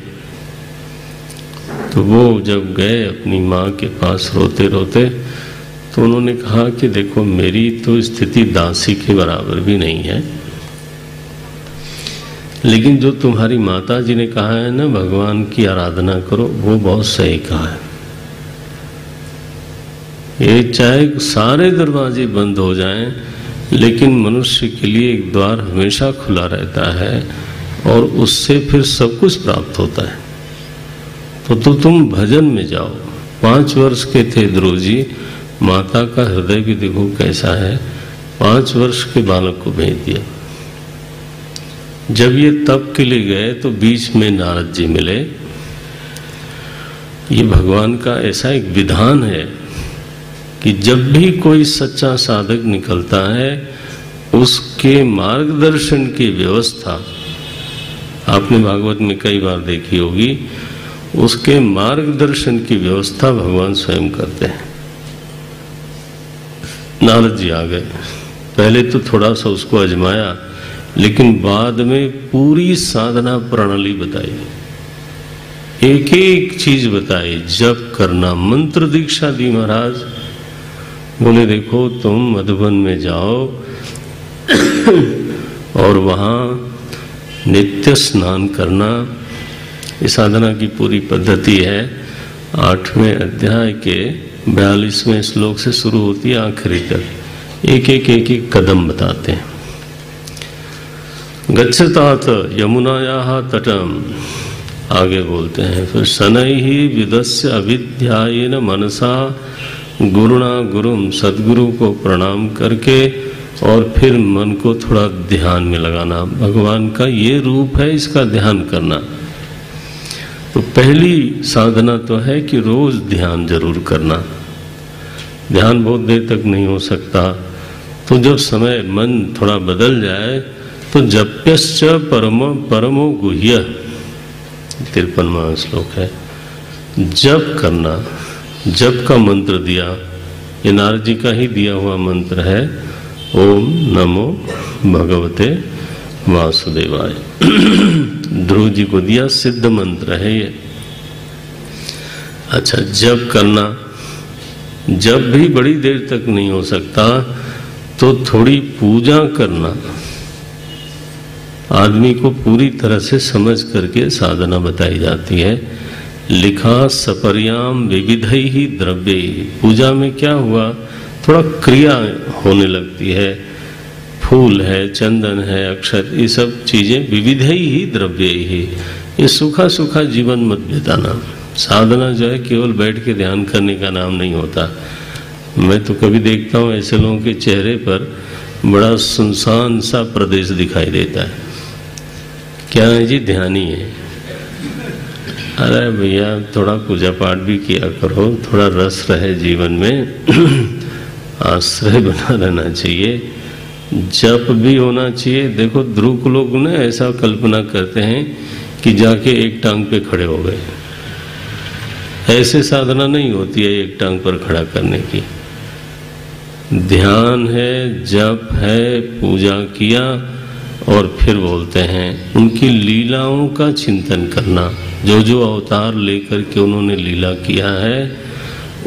तो वो जब गए अपनी माँ के पास रोते रोते, तो उन्होंने कहा कि देखो मेरी तो स्थिति दासी के बराबर भी नहीं है, लेकिन जो तुम्हारी माता जी ने कहा है ना भगवान की आराधना करो, वो बहुत सही कहा है। ये चाहे सारे दरवाजे बंद हो जाएं, लेकिन मनुष्य के लिए एक द्वार हमेशा खुला रहता है और उससे फिर सब कुछ प्राप्त होता है। तो तुम भजन में जाओ। 5 वर्ष के थे ध्रुव जी, माता का हृदय भी देखो कैसा है, 5 वर्ष के बालक को भेज दिया। जब ये तप के लिए गए तो बीच में नारद जी मिले। ये भगवान का ऐसा एक विधान है कि जब भी कोई सच्चा साधक निकलता है, उसके मार्गदर्शन की व्यवस्था आपने भागवत में कई बार देखी होगी, उसके मार्गदर्शन की व्यवस्था भगवान स्वयं करते हैं। नारद जी आ गए, पहले तो थोड़ा सा उसको आजमाया, लेकिन बाद में पूरी साधना प्रणाली बताई, एक एक चीज बताई। जप करना, मंत्र दीक्षा दी महाराज। बोले देखो तुम मधुबन में जाओ और वहां नित्य स्नान करना। इस साधना की पूरी पद्धति है। 8वें अध्याय के 42वें श्लोक से शुरू होती है आखिरी तक, एक एक कदम बताते हैं। गच्छतात यमुनायाः तटम, आगे बोलते हैं, फिर शनैहि विदस्य अविद्यायेन मनसा गुरुणा गुरुम, सदगुरु को प्रणाम करके और फिर मन को थोड़ा ध्यान में लगाना। भगवान का ये रूप है, इसका ध्यान करना। तो पहली साधना तो है कि रोज ध्यान जरूर करना। ध्यान बहुत देर तक नहीं हो सकता, तो जब समय मन थोड़ा बदल जाए तो जप्यश्च परमो गुह्य, 53वां श्लोक है। जप करना, जप का मंत्र दिया, ये नारद जी का ही दिया हुआ मंत्र है, ओम नमो भगवते वासुदेवाय। ध्रुव जी को दिया, सिद्ध मंत्र है ये। अच्छा, जप करना, जब भी बड़ी देर तक नहीं हो सकता तो थोड़ी पूजा करना। आदमी को पूरी तरह से समझ करके साधना बताई जाती है। लिखा सपर्याम विविधैहि द्रव्ये, पूजा में क्या हुआ, थोड़ा क्रिया होने लगती है। फूल है, चंदन है, अक्षत, ये सब चीजें विविधैहि द्रव्ये। ये सूखा सूखा जीवन मत बिताना। साधना जो है केवल बैठ के ध्यान करने का नाम नहीं होता। मैं तो कभी देखता हूँ ऐसे लोगों के चेहरे पर बड़ा सुनसान सा प्रदेश दिखाई देता है। क्या है जी? ध्यानी है। अरे भैया थोड़ा पूजा पाठ भी किया करो, थोड़ा रस रहे जीवन में, आश्रय बना रहना चाहिए, जप भी होना चाहिए। देखो ध्रुव लोग ना ऐसा कल्पना करते हैं कि जाके एक टांग पे खड़े हो गए। ऐसे साधना नहीं होती है एक टांग पर खड़ा करने की। ध्यान है, जप है, पूजा किया और फिर बोलते हैं उनकी लीलाओं का चिंतन करना। जो जो अवतार लेकर के उन्होंने लीला किया है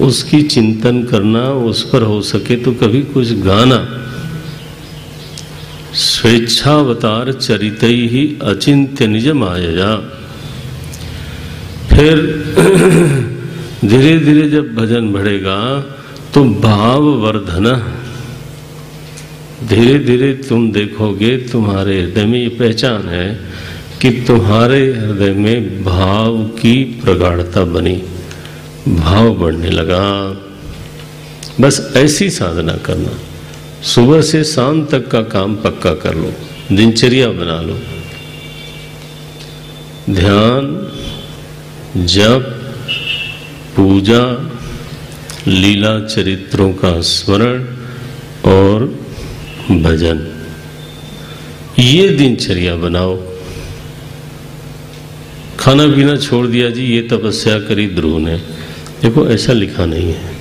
उसकी चिंतन करना, उस पर हो सके तो कभी कुछ गाना। स्वेच्छावतार चरितई ही अचिंत्य निज माया। फिर धीरे धीरे जब भजन बढ़ेगा तो भाव वर्धना, धीरे धीरे तुम देखोगे तुम्हारे हृदय में, ये पहचान है कि तुम्हारे हृदय में भाव की प्रगाढ़ता बनी, भाव बढ़ने लगा। बस ऐसी साधना करना। सुबह से शाम तक का काम पक्का कर लो, दिनचर्या बना लो। ध्यान, जप, पूजा लीला चरित्रों का स्मरण और भजन, ये दिनचर्या बनाओ। खाना पीना छोड़ दिया जी, ये तपस्या करी ध्रुव ने, देखो ऐसा लिखा नहीं है।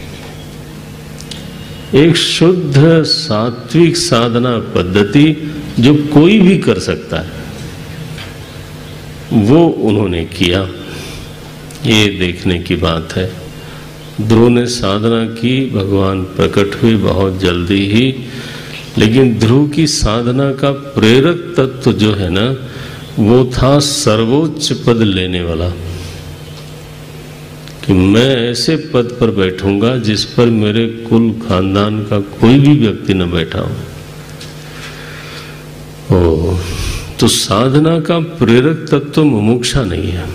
एक शुद्ध सात्विक साधना पद्धति जो कोई भी कर सकता है, वो उन्होंने किया, ये देखने की बात है। ध्रुव ने साधना की, भगवान प्रकट हुए बहुत जल्दी ही, लेकिन ध्रुव की साधना का प्रेरक तत्व जो है ना, वो था सर्वोच्च पद लेने वाला, कि मैं ऐसे पद पर बैठूंगा जिस पर मेरे कुल खानदान का कोई भी व्यक्ति न बैठा हो। तो साधना का प्रेरक तत्व मुमुक्षा नहीं है,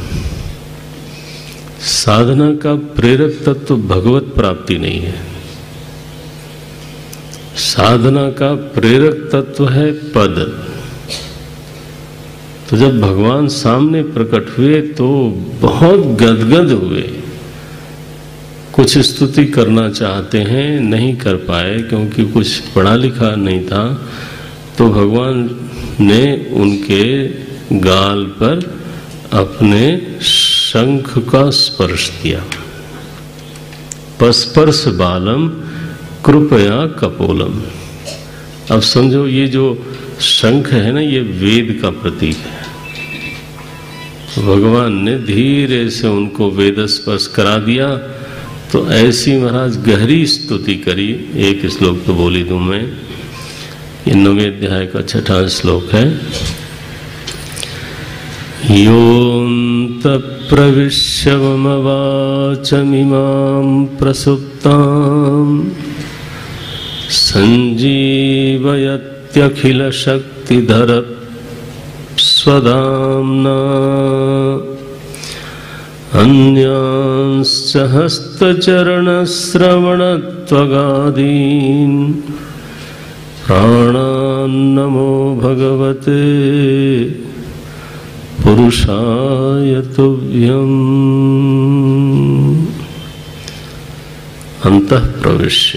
साधना का प्रेरक तत्व भगवत प्राप्ति नहीं है, साधना का प्रेरक तत्व है पद। तो जब भगवान सामने प्रकट हुए तो बहुत गदगद हुए, कुछ स्तुति करना चाहते हैं, नहीं कर पाए क्योंकि कुछ पढ़ा लिखा नहीं था। तो भगवान ने उनके गाल पर अपने शंख का स्पर्श दिया। पस्पर्श बालम कृपया कपोलम। अब समझो, ये जो शंख है ना, ये वेद का प्रतीक है। भगवान ने धीरे से उनको वेद स्पर्श करा दिया। तो ऐसी महाराज गहरी स्तुति करी। एक श्लोक तो बोली दूं मैं, ये 9वें अध्याय का 6वां श्लोक है। योऽन्त प्रविश्य मम वाचमिमां प्रसुप्तां संजीवयत्यखिल शक्तिधर स्वधाम्ना अन्यांश्च हस्तचरणश्रवणत्वगादीन् प्राणान् नमो भगवते पुरुषाय तुभ्यम्। अंतः प्रविश्य,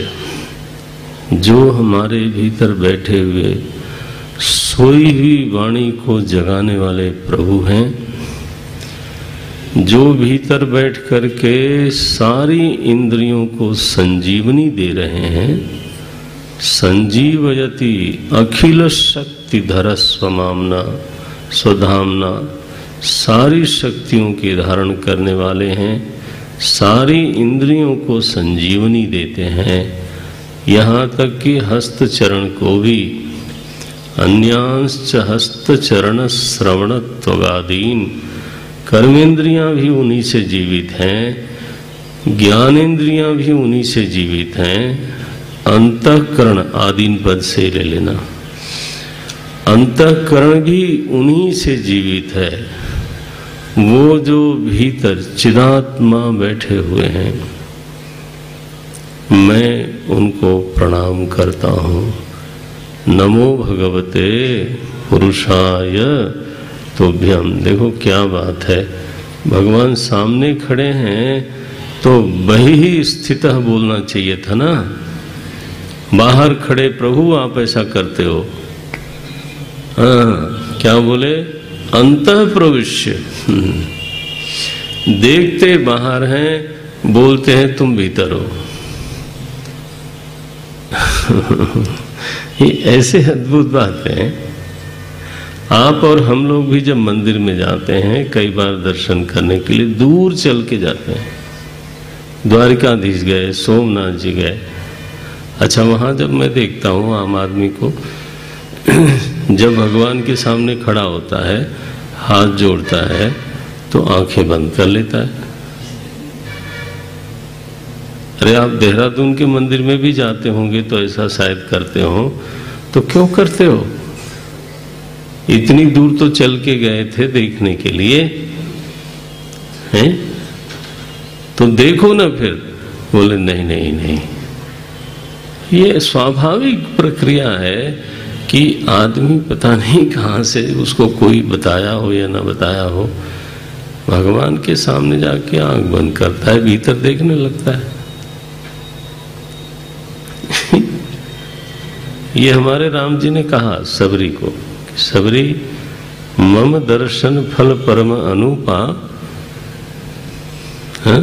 जो हमारे भीतर बैठे हुए सोई हुई वाणी को जगाने वाले प्रभु हैं, जो भीतर बैठ करके सारी इंद्रियों को संजीवनी दे रहे हैं। संजीवयति अखिल शक्तिधर स्वमामना स्वधामना, सारी शक्तियों के धारण करने वाले हैं, सारी इंद्रियों को संजीवनी देते हैं, यहाँ तक कि हस्तचरण को भी। अन्यांश्च हस्तचरण श्रवण त्वगादीन, कर्मेंद्रियां भी उन्हीं से जीवित हैं, ज्ञानेंद्रियां भी उन्हीं से जीवित हैं। अंतःकरण आदीन पद से ले लेना, अंतःकरण भी उन्हीं से जीवित है। वो जो भीतर चिदात्मा बैठे हुए हैं, मैं उनको प्रणाम करता हूँ। नमो भगवते पुरुषाय तुभ्यम। देखो क्या बात है, भगवान सामने खड़े हैं तो बहिः स्थितः बोलना चाहिए था ना। बाहर खड़े प्रभु आप ऐसा करते हो, हाँ, क्या बोले? अंतः प्रविश्य। देखते बाहर हैं, बोलते हैं तुम भीतर हो। ये ऐसे अद्भुत बात है। आप और हम लोग भी जब मंदिर में जाते हैं, कई बार दर्शन करने के लिए दूर चल के जाते हैं, द्वारिकाधीश गए, सोमनाथ जी गए। अच्छा, वहाँ जब मैं देखता हूँ आम आदमी को, जब भगवान के सामने खड़ा होता है, हाथ जोड़ता है, तो आंखें बंद कर लेता है। अरे आप देहरादून के मंदिर में भी जाते होंगे तो ऐसा शायद करते हो, तो क्यों करते हो? इतनी दूर तो चल के गए थे देखने के लिए, हैं? तो देखो ना फिर। बोले नहीं नहीं नहीं, ये स्वाभाविक प्रक्रिया है कि आदमी पता नहीं कहाँ से उसको कोई बताया हो या ना बताया हो, भगवान के सामने जाके आंख बंद करता है, भीतर देखने लगता है। ये हमारे राम जी ने कहा सबरी को, सबरी मम दर्शन फल परम अनुपा, है?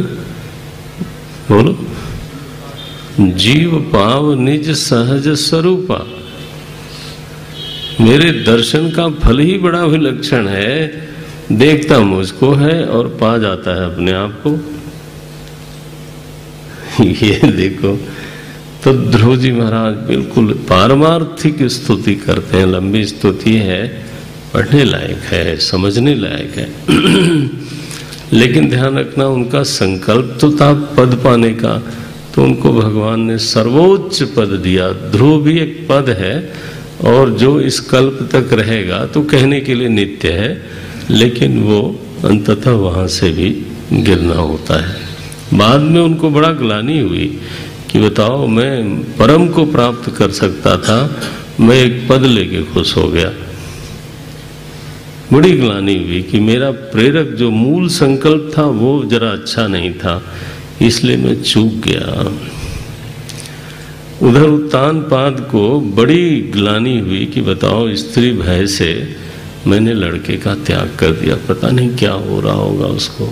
बोलो, जीव पाव निज सहज स्वरूपा। मेरे दर्शन का फल ही बड़ा विलक्षण है, देखता मुझको है और पा जाता है अपने आप को। ये देखो, तो ध्रुव जी महाराज बिल्कुल पारमार्थिक स्तुति करते हैं। लंबी स्तुति है, पढ़ने लायक है, समझने लायक है। लेकिन ध्यान रखना, उनका संकल्प तो था पद पाने का, तो उनको भगवान ने सर्वोच्च पद दिया। ध्रुव भी एक पद है, और जो इस कल्प तक रहेगा तो कहने के लिए नित्य है, लेकिन वो अंततः वहां से भी गिरना होता है। बाद में उनको बड़ा ग्लानि हुई कि बताओ, मैं परम को प्राप्त कर सकता था, मैं एक पद लेके खुश हो गया। बड़ी ग्लानि हुई कि मेरा प्रेरक जो मूल संकल्प था वो जरा अच्छा नहीं था, इसलिए मैं चूक गया। उधर उत्तानपाद को बड़ी ग्लानि हुई कि बताओ, स्त्री भय से मैंने लड़के का त्याग कर दिया, पता नहीं क्या हो रहा होगा उसको।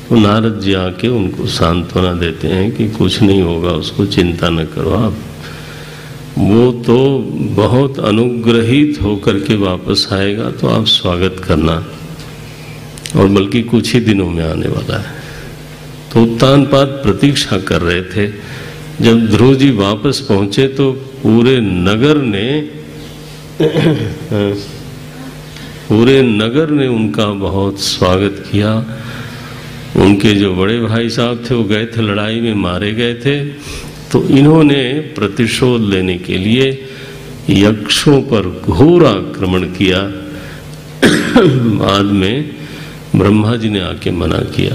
तो नारद जी आके उनको सांत्वना देते हैं कि कुछ नहीं होगा उसको, चिंता न करो आप, वो तो बहुत अनुग्रहित होकर के वापस आएगा, तो आप स्वागत करना, और बल्कि कुछ ही दिनों में आने वाला है। तो उत्तानपाद प्रतीक्षा कर रहे थे। जब ध्रुव जी वापस पहुंचे तो पूरे नगर ने उनका बहुत स्वागत किया। उनके जो बड़े भाई साहब थे वो गए थे लड़ाई में, मारे गए थे, तो इन्होंने प्रतिशोध लेने के लिए यक्षों पर घोर आक्रमण किया। बाद में ब्रह्मा जी ने आके मना किया,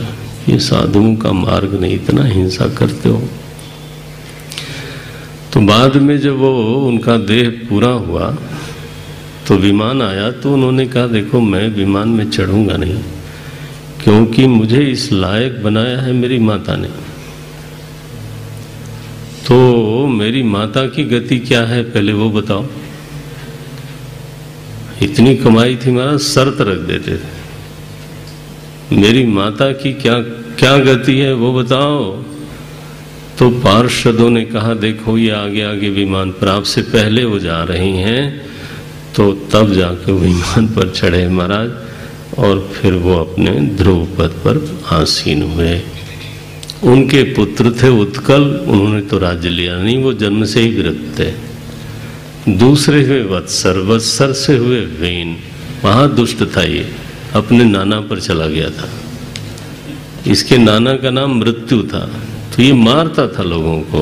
ये साधुओं का मार्ग नहीं, इतना हिंसा करते हो। तो बाद में जब वो उनका देह पूरा हुआ तो विमान आया, तो उन्होंने कहा देखो, मैं विमान में चढ़ूंगा नहीं, क्योंकि मुझे इस लायक बनाया है मेरी माता ने। तो मेरी माता की गति क्या है पहले वो बताओ। इतनी कमाई थी, महाराज शर्त रख देते थे, मेरी माता की क्या क्या गति है वो बताओ। तो पार्षदों ने कहा देखो, ये आगे आगे विमान पर आपसे पहले वो जा रही हैं, तो तब जाके विमान पर चढ़े महाराज, और फिर वो अपने ध्रुव पद पर आसीन हुए। उनके पुत्र थे उत्कल, उन्होंने तो राज्य लिया नहीं, वो जन्म से ही विरक्त थे। दूसरे हुए वत्सर, वत्सर से हुए वेन, महादुष्ट था ये, अपने नाना पर चला गया था। इसके नाना का नाम मृत्यु था, तो ये मारता था लोगों को।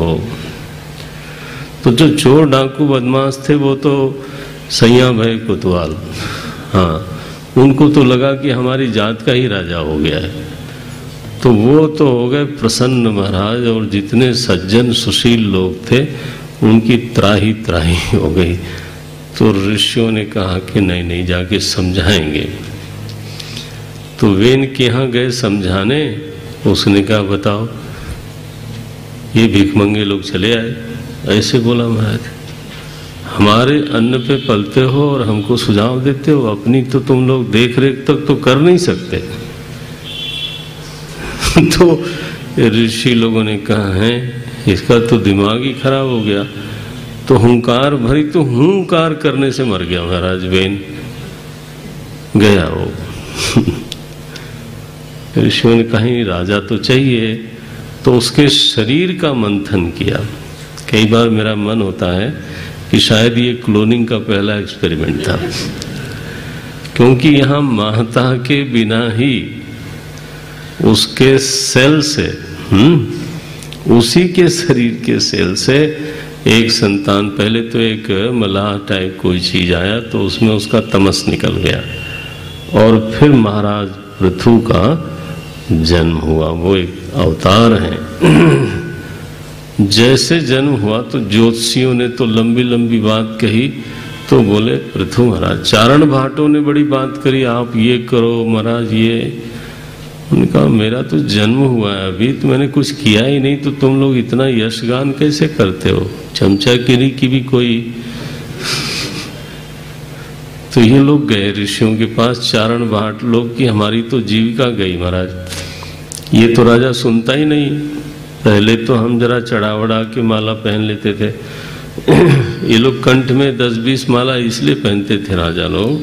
तो जो चोर डाकू बदमाश थे वो तो सैया भय कोतवाल, हाँ, उनको तो लगा कि हमारी जात का ही राजा हो गया है, तो वो तो हो गए प्रसन्न महाराज। और जितने सज्जन सुशील लोग थे उनकी त्राही त्राही हो गई। तो ऋषियों ने कहा कि नहीं नहीं, जाके समझाएंगे। तो वेन के यहाँ गए समझाने, उसने कहा बताओ, ये भिखमंगे लोग चले आए, ऐसे बोला महाराज, हमारे अन्न पे पलते हो और हमको सुझाव देते हो, अपनी तो तुम लोग देख रेख तक तो कर नहीं सकते। तो ऋषि लोगों ने कहा है, इसका तो दिमाग ही खराब हो गया। तो हुंकार भरी, तो हुंकार करने से मर गया महाराज, वेन गया वो। ऋषियों ने कहा राजा तो चाहिए, तो उसके शरीर का मंथन किया। कई बार मेरा मन होता है कि शायद ये क्लोनिंग का पहला एक्सपेरिमेंट था, क्योंकि यहाँ माता के बिना ही उसके सेल से, उसी के शरीर के सेल से एक संतान, पहले तो एक मलाह टाइप कोई चीज आया, तो उसमें उसका तमस निकल गया, और फिर महाराज पृथु का जन्म हुआ। वो एक अवतार है। जैसे जन्म हुआ तो ज्योतिषियों ने तो लंबी लंबी बात कही, तो बोले पृथु महाराज, चारण भाटों ने बड़ी बात करी, आप ये करो महाराज ये, उन्होंने कहा मेरा तो जन्म हुआ है अभी, तो मैंने कुछ किया ही नहीं, तो तुम लोग इतना यशगान कैसे करते हो? चमचागिरी की भी कोई। तो ये लोग गए ऋषियों के पास, चारण भाट लोग, कि हमारी तो जीविका गई महाराज। ये तो राजा सुनता ही नहीं। पहले तो हम जरा चढ़ावड़ा के माला पहन लेते थे, ये लोग कंठ में 10-20 माला इसलिए पहनते थे राजा लोग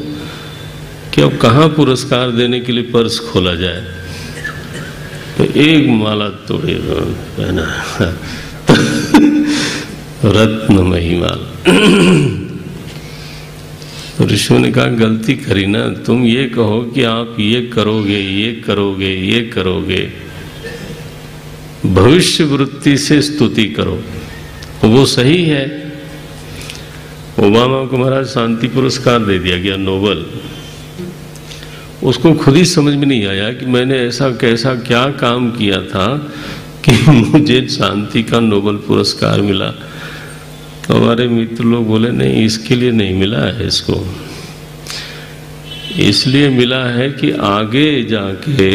कि अब कहाँ पुरस्कार देने के लिए पर्स खोला जाए, तो एक माला तोड़े पहना रत्नमयी माला। तो ऋषियों ने कहा गलती करी ना, तुम ये कहो कि आप ये करोगे, ये करोगे, ये करोगे, भविष्य वृत्ति से स्तुति करो, वो सही है। ओबामा को महाराज शांति पुरस्कार दे दिया गया, नोबल। उसको खुद ही समझ में नहीं आया कि मैंने ऐसा कैसा क्या काम किया था कि मुझे शांति का नोबल पुरस्कार मिला। तो हमारे मित्र लोग बोले नहीं, इसके लिए नहीं मिला है, इसको इसलिए मिला है कि आगे जाके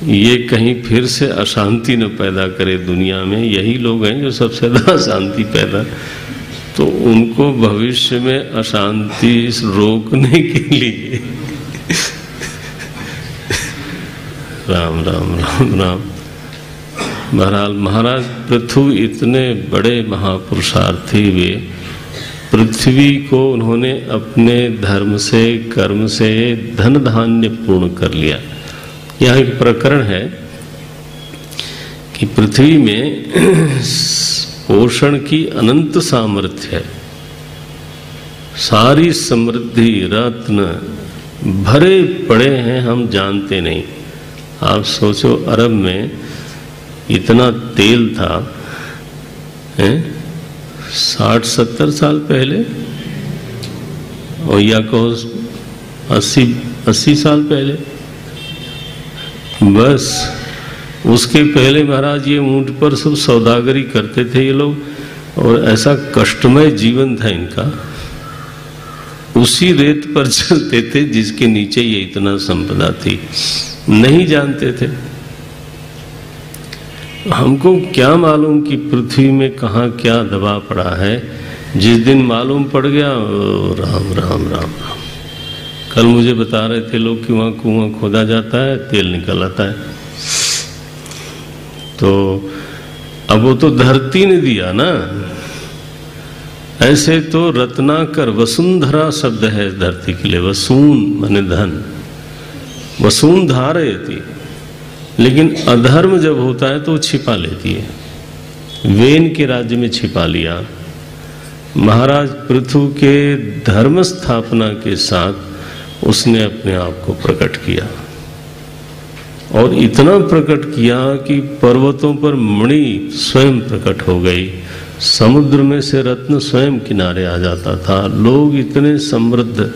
ये कहीं फिर से अशांति न पैदा करे दुनिया में। यही लोग हैं जो सबसे ज्यादा अशांति पैदा, तो उनको भविष्य में अशांति रोकने के लिए राम राम राम राम। महाराज पृथु इतने बड़े महापुरुषार्थी वे, पृथ्वी को उन्होंने अपने धर्म से, कर्म से धन धान्य पूर्ण कर लिया। यहाँ एक प्रकरण है कि पृथ्वी में पोषण की अनंत सामर्थ्य है, सारी समृद्धि रत्न भरे पड़े हैं, हम जानते नहीं। आप सोचो अरब में इतना तेल था 60-70 साल पहले, और या कहो 80 साल पहले, बस उसके पहले महाराज ये ऊंट पर सब सौदागरी करते थे ये लोग, और ऐसा कष्टमय जीवन था इनका। उसी रेत पर चलते थे जिसके नीचे ये इतना संपदा थी, नहीं जानते थे। हमको क्या मालूम कि पृथ्वी में कहाँ क्या दबा पड़ा है। जिस दिन मालूम पड़ गया, राम राम राम राम। कल मुझे बता रहे थे लोग कि वहाँ कुआं खोदा जाता है, तेल निकल आता है। तो अब वो तो धरती ने दिया ना, ऐसे तो रत्नाकर, वसुंधरा शब्द है धरती के लिए। वसून माने धन, वसून धारयति। लेकिन अधर्म जब होता है तो छिपा लेती है। वेन के राज्य में छिपा लिया। महाराज पृथु के धर्म स्थापना के साथ उसने अपने आप को प्रकट किया, और इतना प्रकट किया कि पर्वतों पर मणि स्वयं प्रकट हो गई, समुद्र में से रत्न स्वयं किनारे आ जाता था। लोग इतने समृद्ध,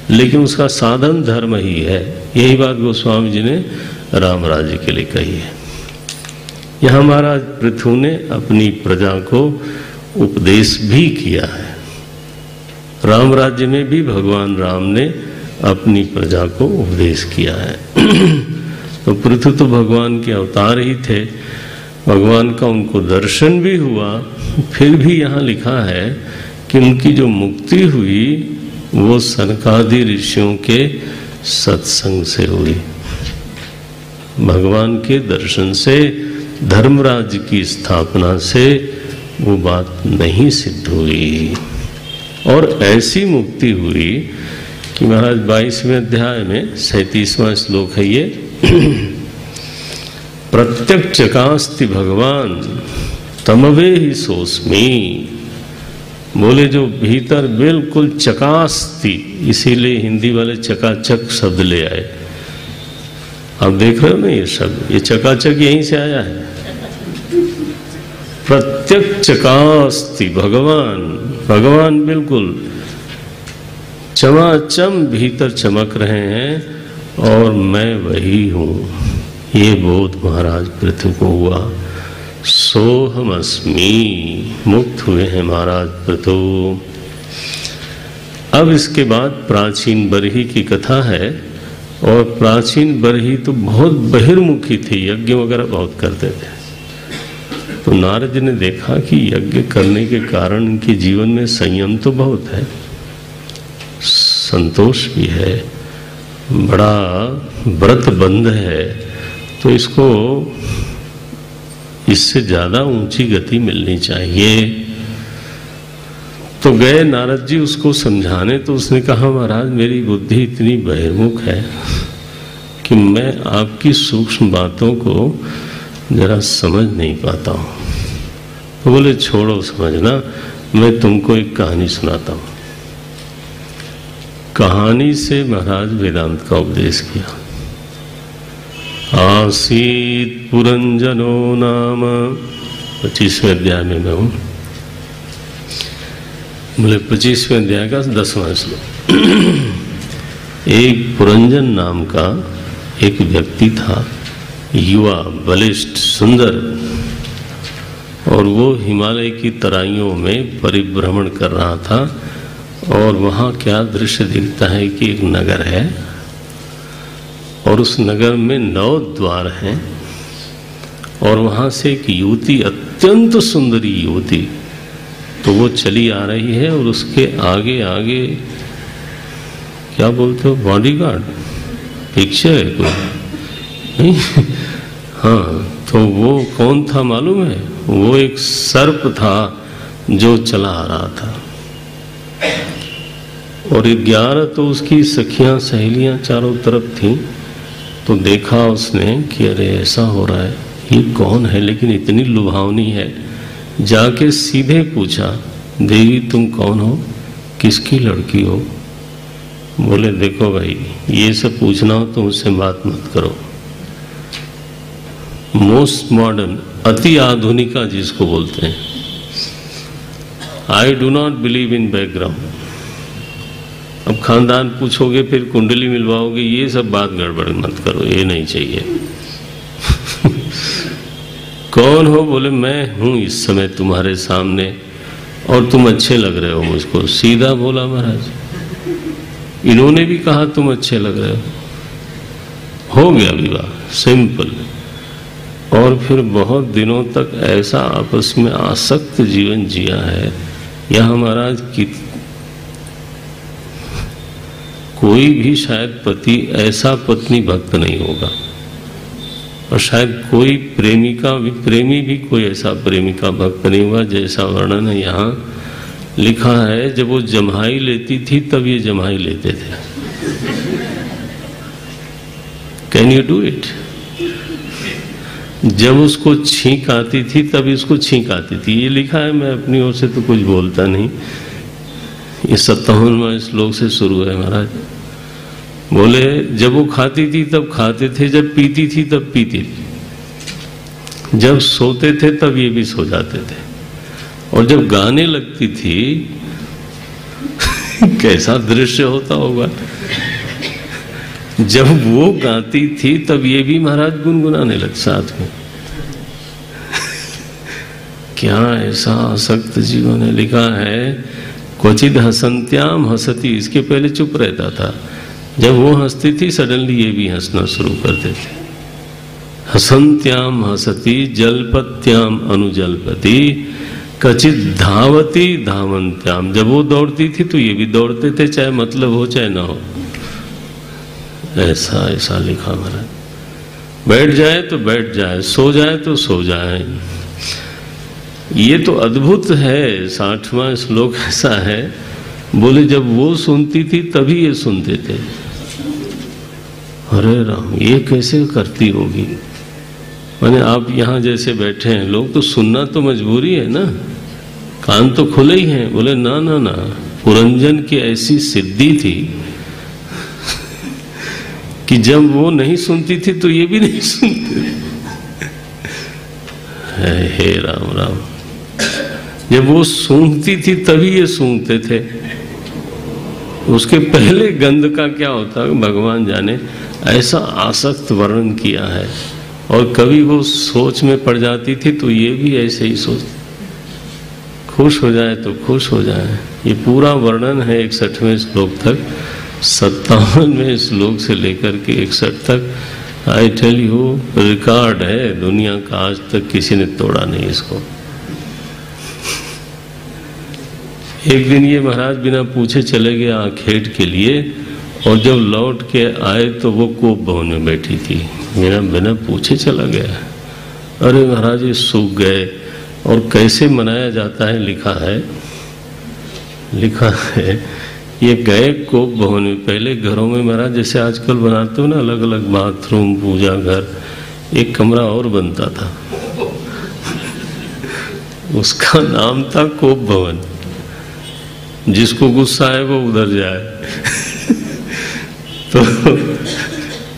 लेकिन उसका साधन धर्म ही है। यही बात गोस्वामी जी ने राम राज्य के लिए कही है। यहाँ महाराज पृथु ने अपनी प्रजा को उपदेश भी किया है। राम राज्य में भी भगवान राम ने अपनी प्रजा को उपदेश किया है। तो पृथु तो भगवान के अवतार ही थे, भगवान का उनको दर्शन भी हुआ। फिर भी यहाँ लिखा है कि उनकी जो मुक्ति हुई वो सनकादि ऋषियों के सत्संग से हुई। भगवान के दर्शन से, धर्मराज की स्थापना से वो बात नहीं सिद्ध हुई। और ऐसी मुक्ति हुई कि महाराज 22वें अध्याय में 37वां श्लोक है ये, प्रत्यक्षकास्ति भगवान तमवे ही सोस्मी। बोले जो भीतर बिल्कुल चकास्ति, इसीलिए हिंदी वाले चकाचक शब्द ले आए। आप देख रहे हो ना ये शब्द, ये चकाचक यहीं से आया है। प्रत्यक्षकास्ति भगवान, भगवान बिल्कुल चमाचम भीतर चमक रहे हैं और मैं वही हूँ। ये बोध महाराज पृथु को हुआ। सोहमस्मी, मुक्त हुए हैं महाराज पृथु। अब इसके बाद प्राचीन बरही की कथा है, और प्राचीन बरही तो बहुत बहिर्मुखी थी, यज्ञ वगैरह बहुत करते थे। तो नारद जी ने देखा कि यज्ञ करने के कारण इनके जीवन में संयम तो बहुत है, संतोष भी है, बड़ा व्रत बंध है, तो इसको इससे ज्यादा ऊंची गति मिलनी चाहिए। तो गए नारद जी उसको समझाने, तो उसने कहा महाराज मेरी बुद्धि इतनी बहिर्मुख है कि मैं आपकी सूक्ष्म बातों को जरा समझ नहीं पाता हूं। तो बोले छोड़ो समझना, मैं तुमको एक कहानी सुनाता हूं। कहानी से महाराज वेदांत का उपदेश किया। आसीत पुरंजनो नाम, 25वें अध्याय में मैं हूं। बोले 25वें अध्याय का 10वां श्लोक। एक पुरंजन नाम का एक व्यक्ति था, युवा, बलिष्ठ, सुंदर, और वो हिमालय की तराइयों में परिभ्रमण कर रहा था। और वहाँ क्या दृश्य दिखता है कि एक नगर है और उस नगर में 9 द्वार हैं, और वहाँ से एक युवती, अत्यंत सुंदरी युवती, तो वो चली आ रही है और उसके आगे आगे क्या बोलते हो, बॉडीगार्ड, पिक्चर है कोई नहीं? हाँ, तो वो कौन था मालूम है? वो एक सर्प था जो चला आ रहा था, और 11 तो उसकी सखियां सहेलियां चारों तरफ थीं। तो देखा उसने कि अरे ऐसा हो रहा है, ये कौन है, लेकिन इतनी लुभावनी है। जाके सीधे पूछा, देवी तुम कौन हो, किसकी लड़की हो? बोले देखो भाई, ये सब पूछना हो तो मुझसे बात मत करो। मोस्ट मॉडर्न, अति आधुनिका जिसको बोलते हैं, I do not believe in background. अब खानदान पूछोगे, फिर कुंडली मिलवाओगे, ये सब बात गड़बड़ मत करो, ये नहीं चाहिए। कौन हो? बोले मैं हूं इस समय तुम्हारे सामने और तुम अच्छे लग रहे हो मुझको। सीधा बोला महाराज। इन्होंने भी कहा तुम अच्छे लग रहे हो गया विवाह, सिंपल। और फिर बहुत दिनों तक ऐसा आपस में आसक्त जीवन जिया है। यहाँ महाराज की कोई भी शायद पति ऐसा पत्नी भक्त नहीं होगा, और शायद कोई प्रेमी भी कोई ऐसा प्रेमिका भक्त नहीं हुआ जैसा वर्णन है यहाँ लिखा है। जब वो जम्हाई लेती थी तब ये जम्हाई लेते थे। Can you do it? जब उसको छींक आती थी तब इसको छींक आती थी। ये लिखा है, मैं अपनी ओर से तो कुछ बोलता नहीं। ये 57वां श्लोक से शुरू है महाराज। बोले जब वो खाती थी तब खाते थे, जब पीती थी तब पीती थी, जब सोते थे तब ये भी सो जाते थे, और जब गाने लगती थी कैसा दृश्य होता होगा। जब वो गाती थी तब ये भी महाराज गुनगुनाने लग साथ में। क्या ऐसा आसक्त जीवन है। लिखा है क्वचित हसंत्याम हसती, इसके पहले चुप रहता था, जब वो हंसती थी सडनली ये भी हंसना शुरू करते थे। हसंत्याम हसती जलपत्याम अनुजलपति कचित धावती धावंत्याम, जब वो दौड़ती थी तो ये भी दौड़ते थे, चाहे मतलब हो चाहे ना हो। ऐसा ऐसा लिखा महाराज। बैठ जाए तो बैठ जाए, सो जाए तो सो जाए। ये तो अद्भुत है। 60वां श्लोक ऐसा है, बोले जब वो सुनती थी तभी ये सुनते थे। अरे राम, ये कैसे करती होगी। माने आप यहाँ जैसे बैठे हैं, लोग तो सुनना तो मजबूरी है ना, कान तो खुले ही हैं। बोले ना ना ना, पुरंजन की ऐसी सिद्धि थी कि जब वो नहीं सुनती थी तो ये भी नहीं सुनते थे। हे राम राम, जब वो सूंघती थी तभी ये सूंघते थे। उसके पहले गंध का क्या होता है भगवान जाने। ऐसा आसक्त वर्णन किया है। और कभी वो सोच में पड़ जाती थी तो ये भी ऐसे ही सोचती, खुश हो जाए तो खुश हो जाए। ये पूरा वर्णन है 61वें श्लोक तक। 57वें श्लोक से लेकर के 61 तक, आई टेल यू, रिकॉर्ड है दुनिया का, आज तक किसी ने तोड़ा नहीं इसको। एक दिन ये महाराज बिना पूछे चले गए आखेट के लिए, और जब लौट के आए तो वो कोप भवन में बैठी थी। बिना पूछे चला गया। अरे महाराज ये सूख गए। और कैसे मनाया जाता है लिखा है ये गए कोप भवन में। पहले घरों में महाराज जैसे आजकल बनाते हो ना, अलग अलग बाथरूम, पूजा घर, एक कमरा और बनता था उसका नाम था कोप भवन। जिसको गुस्सा है वो उधर जाए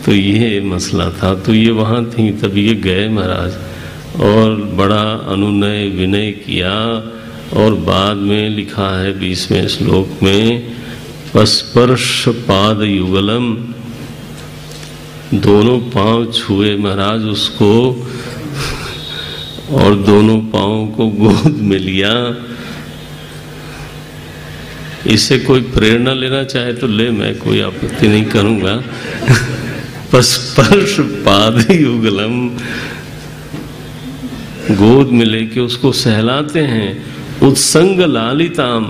तो ये मसला था। तो ये वहाँ थी, तब ये गए महाराज और बड़ा अनुनय विनय किया। और बाद में लिखा है 20वें श्लोक में, स्पर्श पाद युगलम, दोनों पांव छुए महाराज उसको और दोनों पांवों को गोद में लिया। इससे कोई प्रेरणा लेना चाहे तो ले, मैं कोई आपत्ति नहीं करूंगा। स्पर्श पाद युगलम, गोद में लेके उसको सहलाते हैं। उत्संग लालिताम,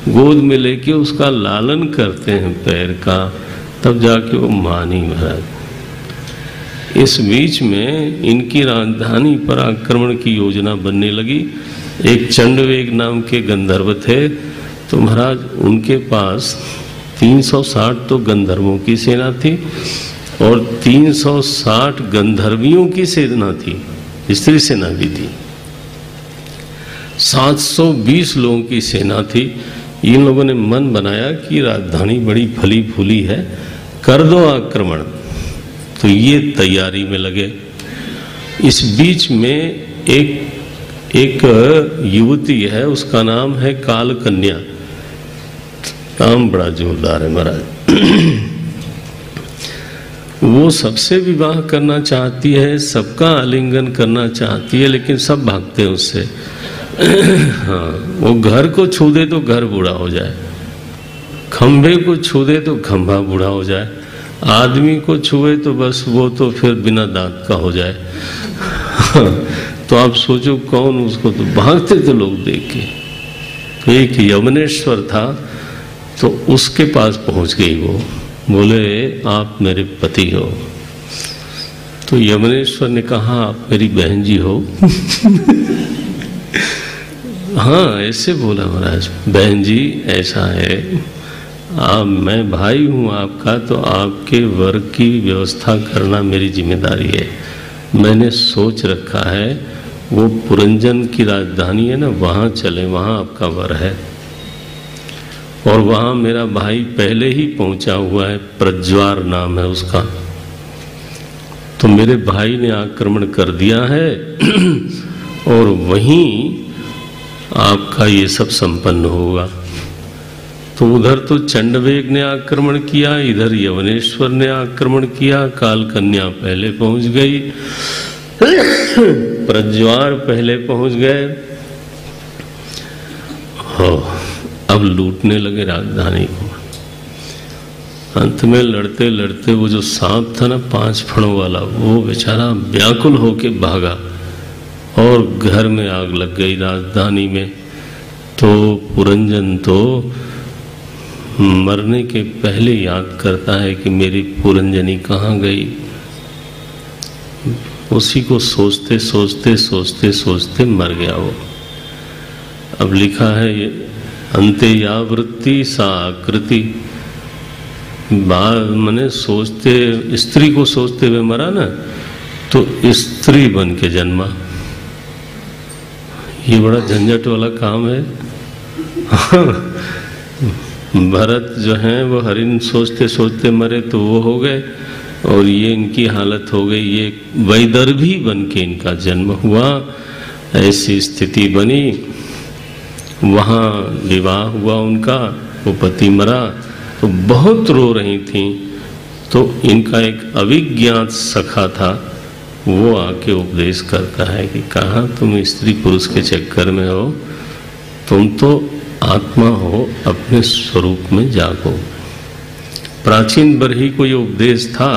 गोद में लेके उसका लालन करते हैं पैर का, तब जाके वो मानी महाराज। इस बीच में इनकी राजधानी पर आक्रमण की योजना बनने लगी। एक चंडवेग नाम के गंधर्व थे, तो महाराज उनके पास 360 तो गंधर्वों की सेना थी और 360 गंधर्वियों की सेना थी, स्त्री सेना भी थी। 720 लोगों की सेना थी। इन लोगों ने मन बनाया कि राजधानी बड़ी फली फूली है, कर दो आक्रमण। तो ये तैयारी में लगे। इस बीच में एक युवती है, उसका नाम है काल कन्या। नाम बड़ा जोरदार है महाराज। वो सबसे विवाह करना चाहती है, सबका आलिंगन करना चाहती है, लेकिन सब भागते हैं उससे। हाँ, वो घर को छू दे तो घर बूढ़ा हो जाए, खंभे को छू दे तो खंभा बूढ़ा हो जाए, आदमी को छुए तो बस वो तो फिर बिना दांत का हो जाए। तो आप सोचो कौन उसको, तो भागते थे लोग देख के। तो एक यमनेश्वर था, तो उसके पास पहुंच गई वो, बोले आप मेरे पति हो। तो यमनेश्वर ने कहा आप मेरी बहन जी हो। हाँ ऐसे बोला महाराज, बहन जी ऐसा है, मैं भाई हूँ आपका, तो आपके वर्ग की व्यवस्था करना मेरी जिम्मेदारी है। मैंने सोच रखा है वो पुरंजन की राजधानी है ना, वहाँ चले, वहाँ आपका वर है। और वहाँ मेरा भाई पहले ही पहुँचा हुआ है, प्रज्वार नाम है उसका। तो मेरे भाई ने आक्रमण कर दिया है और वहीं आपका ये सब संपन्न होगा। तो उधर तो चंडवेग ने आक्रमण किया, इधर यवनेश्वर ने आक्रमण किया। काल कन्या पहले पहुंच गई, प्रज्वार पहले पहुंच गए। हो अब लूटने लगे राजधानी को। अंत में लड़ते लड़ते वो जो सांप था ना 5 फणों वाला, वो बेचारा व्याकुल होके भागा और घर में आग लग गई राजधानी में। तो पुरंजन तो मरने के पहले याद करता है कि मेरी पुरंजनी कहाँ गई। उसी को सोचते सोचते सोचते सोचते मर गया वो। अब लिखा है अंते या वृत्ति सा आकृति, मैंने सोचते, स्त्री को सोचते हुए मरा ना, तो स्त्री बन के जन्मा। ये बड़ा झंझट वाला काम है। भरत जो हैं वो हरिण सोचते सोचते मरे तो वो हो गए, और ये इनकी हालत हो गई, ये वैदर्भी बन के इनका जन्म हुआ। ऐसी स्थिति बनी। वहाँ विवाह हुआ उनका, वो पति मरा, तो बहुत रो रही थी। तो इनका एक अविज्ञात सखा था, वो आके उपदेश करता है कि कहाँ तुम स्त्री पुरुष के चक्कर में हो, तुम तो आत्मा हो, अपने स्वरूप में जागो। प्राचीन बरही को ये उपदेश था।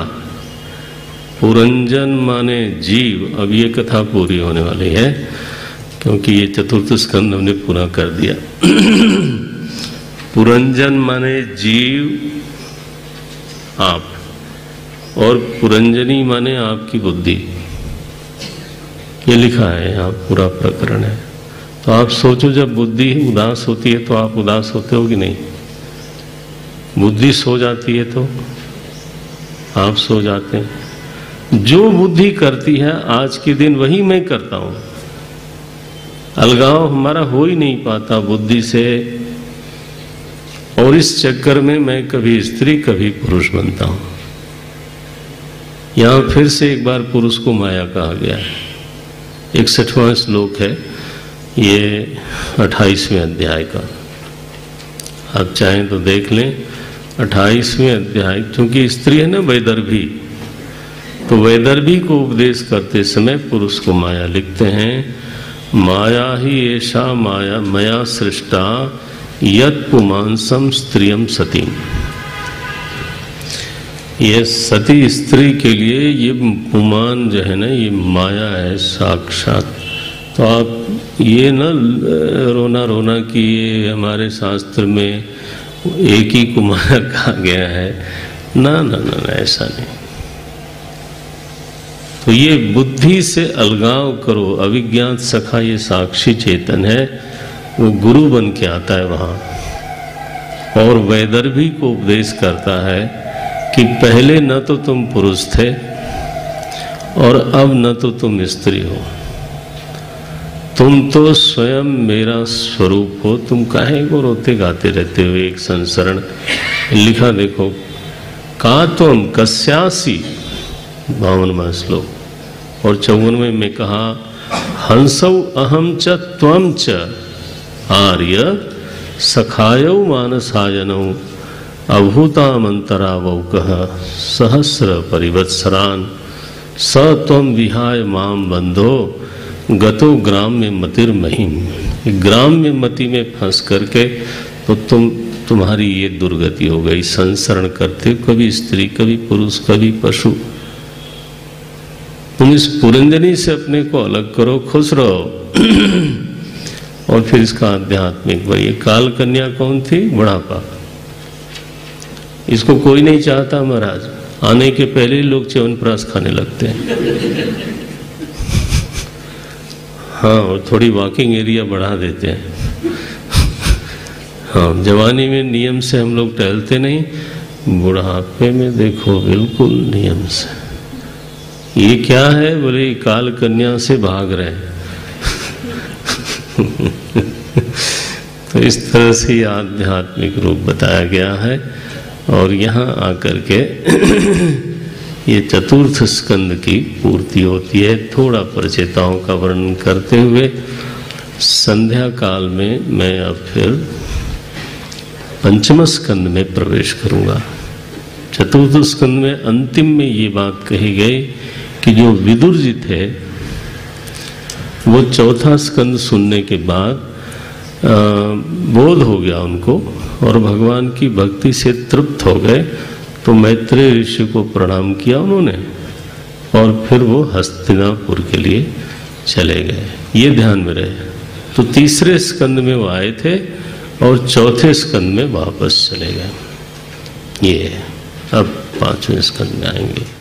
पुरंजन माने जीव। अब ये कथा पूरी होने वाली है क्योंकि ये चतुर्थ स्कंद हमने पूरा कर दिया। पुरंजन माने जीव आप, और पुरंजनी माने आपकी बुद्धि। ये लिखा है यहाँ, पूरा प्रकरण है। तो आप सोचो, जब बुद्धि उदास होती है तो आप उदास होते हो कि नहीं? बुद्धि सो जाती है तो आप सो जाते हैं। जो बुद्धि करती है आज के दिन वही मैं करता हूं। अलगाव हमारा हो ही नहीं पाता बुद्धि से, और इस चक्कर में मैं कभी स्त्री कभी पुरुष बनता हूं। यहां फिर से एक बार पुरुष को माया कहा गया है। 61वां श्लोक है ये 28वें अध्याय का। आप चाहें तो देख लें 28वें अध्याय। क्योंकि स्त्री है ना वैदर्भी, तो वैदर्भी को उपदेश करते समय पुरुष को माया लिखते हैं। माया ही ऐसा माया मया सृष्टा यत् पुमांसम स्त्रियम सती। ये सती स्त्री के लिए ये पुमान जो है ना, ये माया है साक्षात। तो आप ये न रोना कि ये हमारे शास्त्र में एक ही को माया कहा गया है। ना ना ना, ना ऐसा नहीं। तो ये बुद्धि से अलगाव करो। अविज्ञात सखा ये साक्षी चेतन है, वो गुरु बन के आता है वहां, और वैदर्भी को उपदेश करता है कि पहले न तो तुम पुरुष थे और अब न तो तुम स्त्री हो। तुम तो स्वयं मेरा स्वरूप हो। तुम काहे को रोते गाते रहते हो? एक संसरण लिखा देखो, का तुम कस्यासी 52वां श्लोक, और 54वें में कहा हंसौ अहम च त्वं च आर्य सखायौ मानसायनौ अभूतामंतरावौकः सहस्र परिवत्सरान स त्वं विहाय माम बंधो गतो ग्राम्य मतिर महिम। ग्राम्य मति में फंस करके तो तुम्हारी ये दुर्गति हो गई। संसरण करते हो, कभी स्त्री कभी पुरुष कभी पशु। तुम इस पुरंजनी से अपने को अलग करो, खुश रहो। और फिर इसका आध्यात्मिक ये काल कन्या कौन थी? बुढ़ापा। इसको कोई नहीं चाहता महाराज। आने के पहले ही लोग च्यवनप्राश खाने लगते हैं। हाँ, और थोड़ी वॉकिंग एरिया बढ़ा देते हैं। हाँ, जवानी में नियम से हम लोग टहलते नहीं, बुढ़ापे में देखो बिल्कुल नियम से। ये क्या है? बोले काल कन्या से भाग रहे हैं। तो इस तरह से आध्यात्मिक रूप बताया गया है। और यहाँ आकर के ये चतुर्थ स्कंद की पूर्ति होती है। थोड़ा परिचेताओं का वर्णन करते हुए संध्या काल में मैं अब फिर पंचम स्कंद में प्रवेश करूंगा। चतुर्थ स्कंद में अंतिम में ये बात कही गई कि जो विदुर जी थे वो चौथा स्कंद सुनने के बाद बोध हो गया उनको, और भगवान की भक्ति से तृप्त हो गए। तो मैत्रेय ऋषि को प्रणाम किया उन्होंने, और फिर वो हस्तिनापुर के लिए चले गए। ये ध्यान में रहे। तो तीसरे स्कंद में वो आए थे और चौथे स्कंद में वापस चले गए। ये अब पांचवें स्कंद में आएंगे।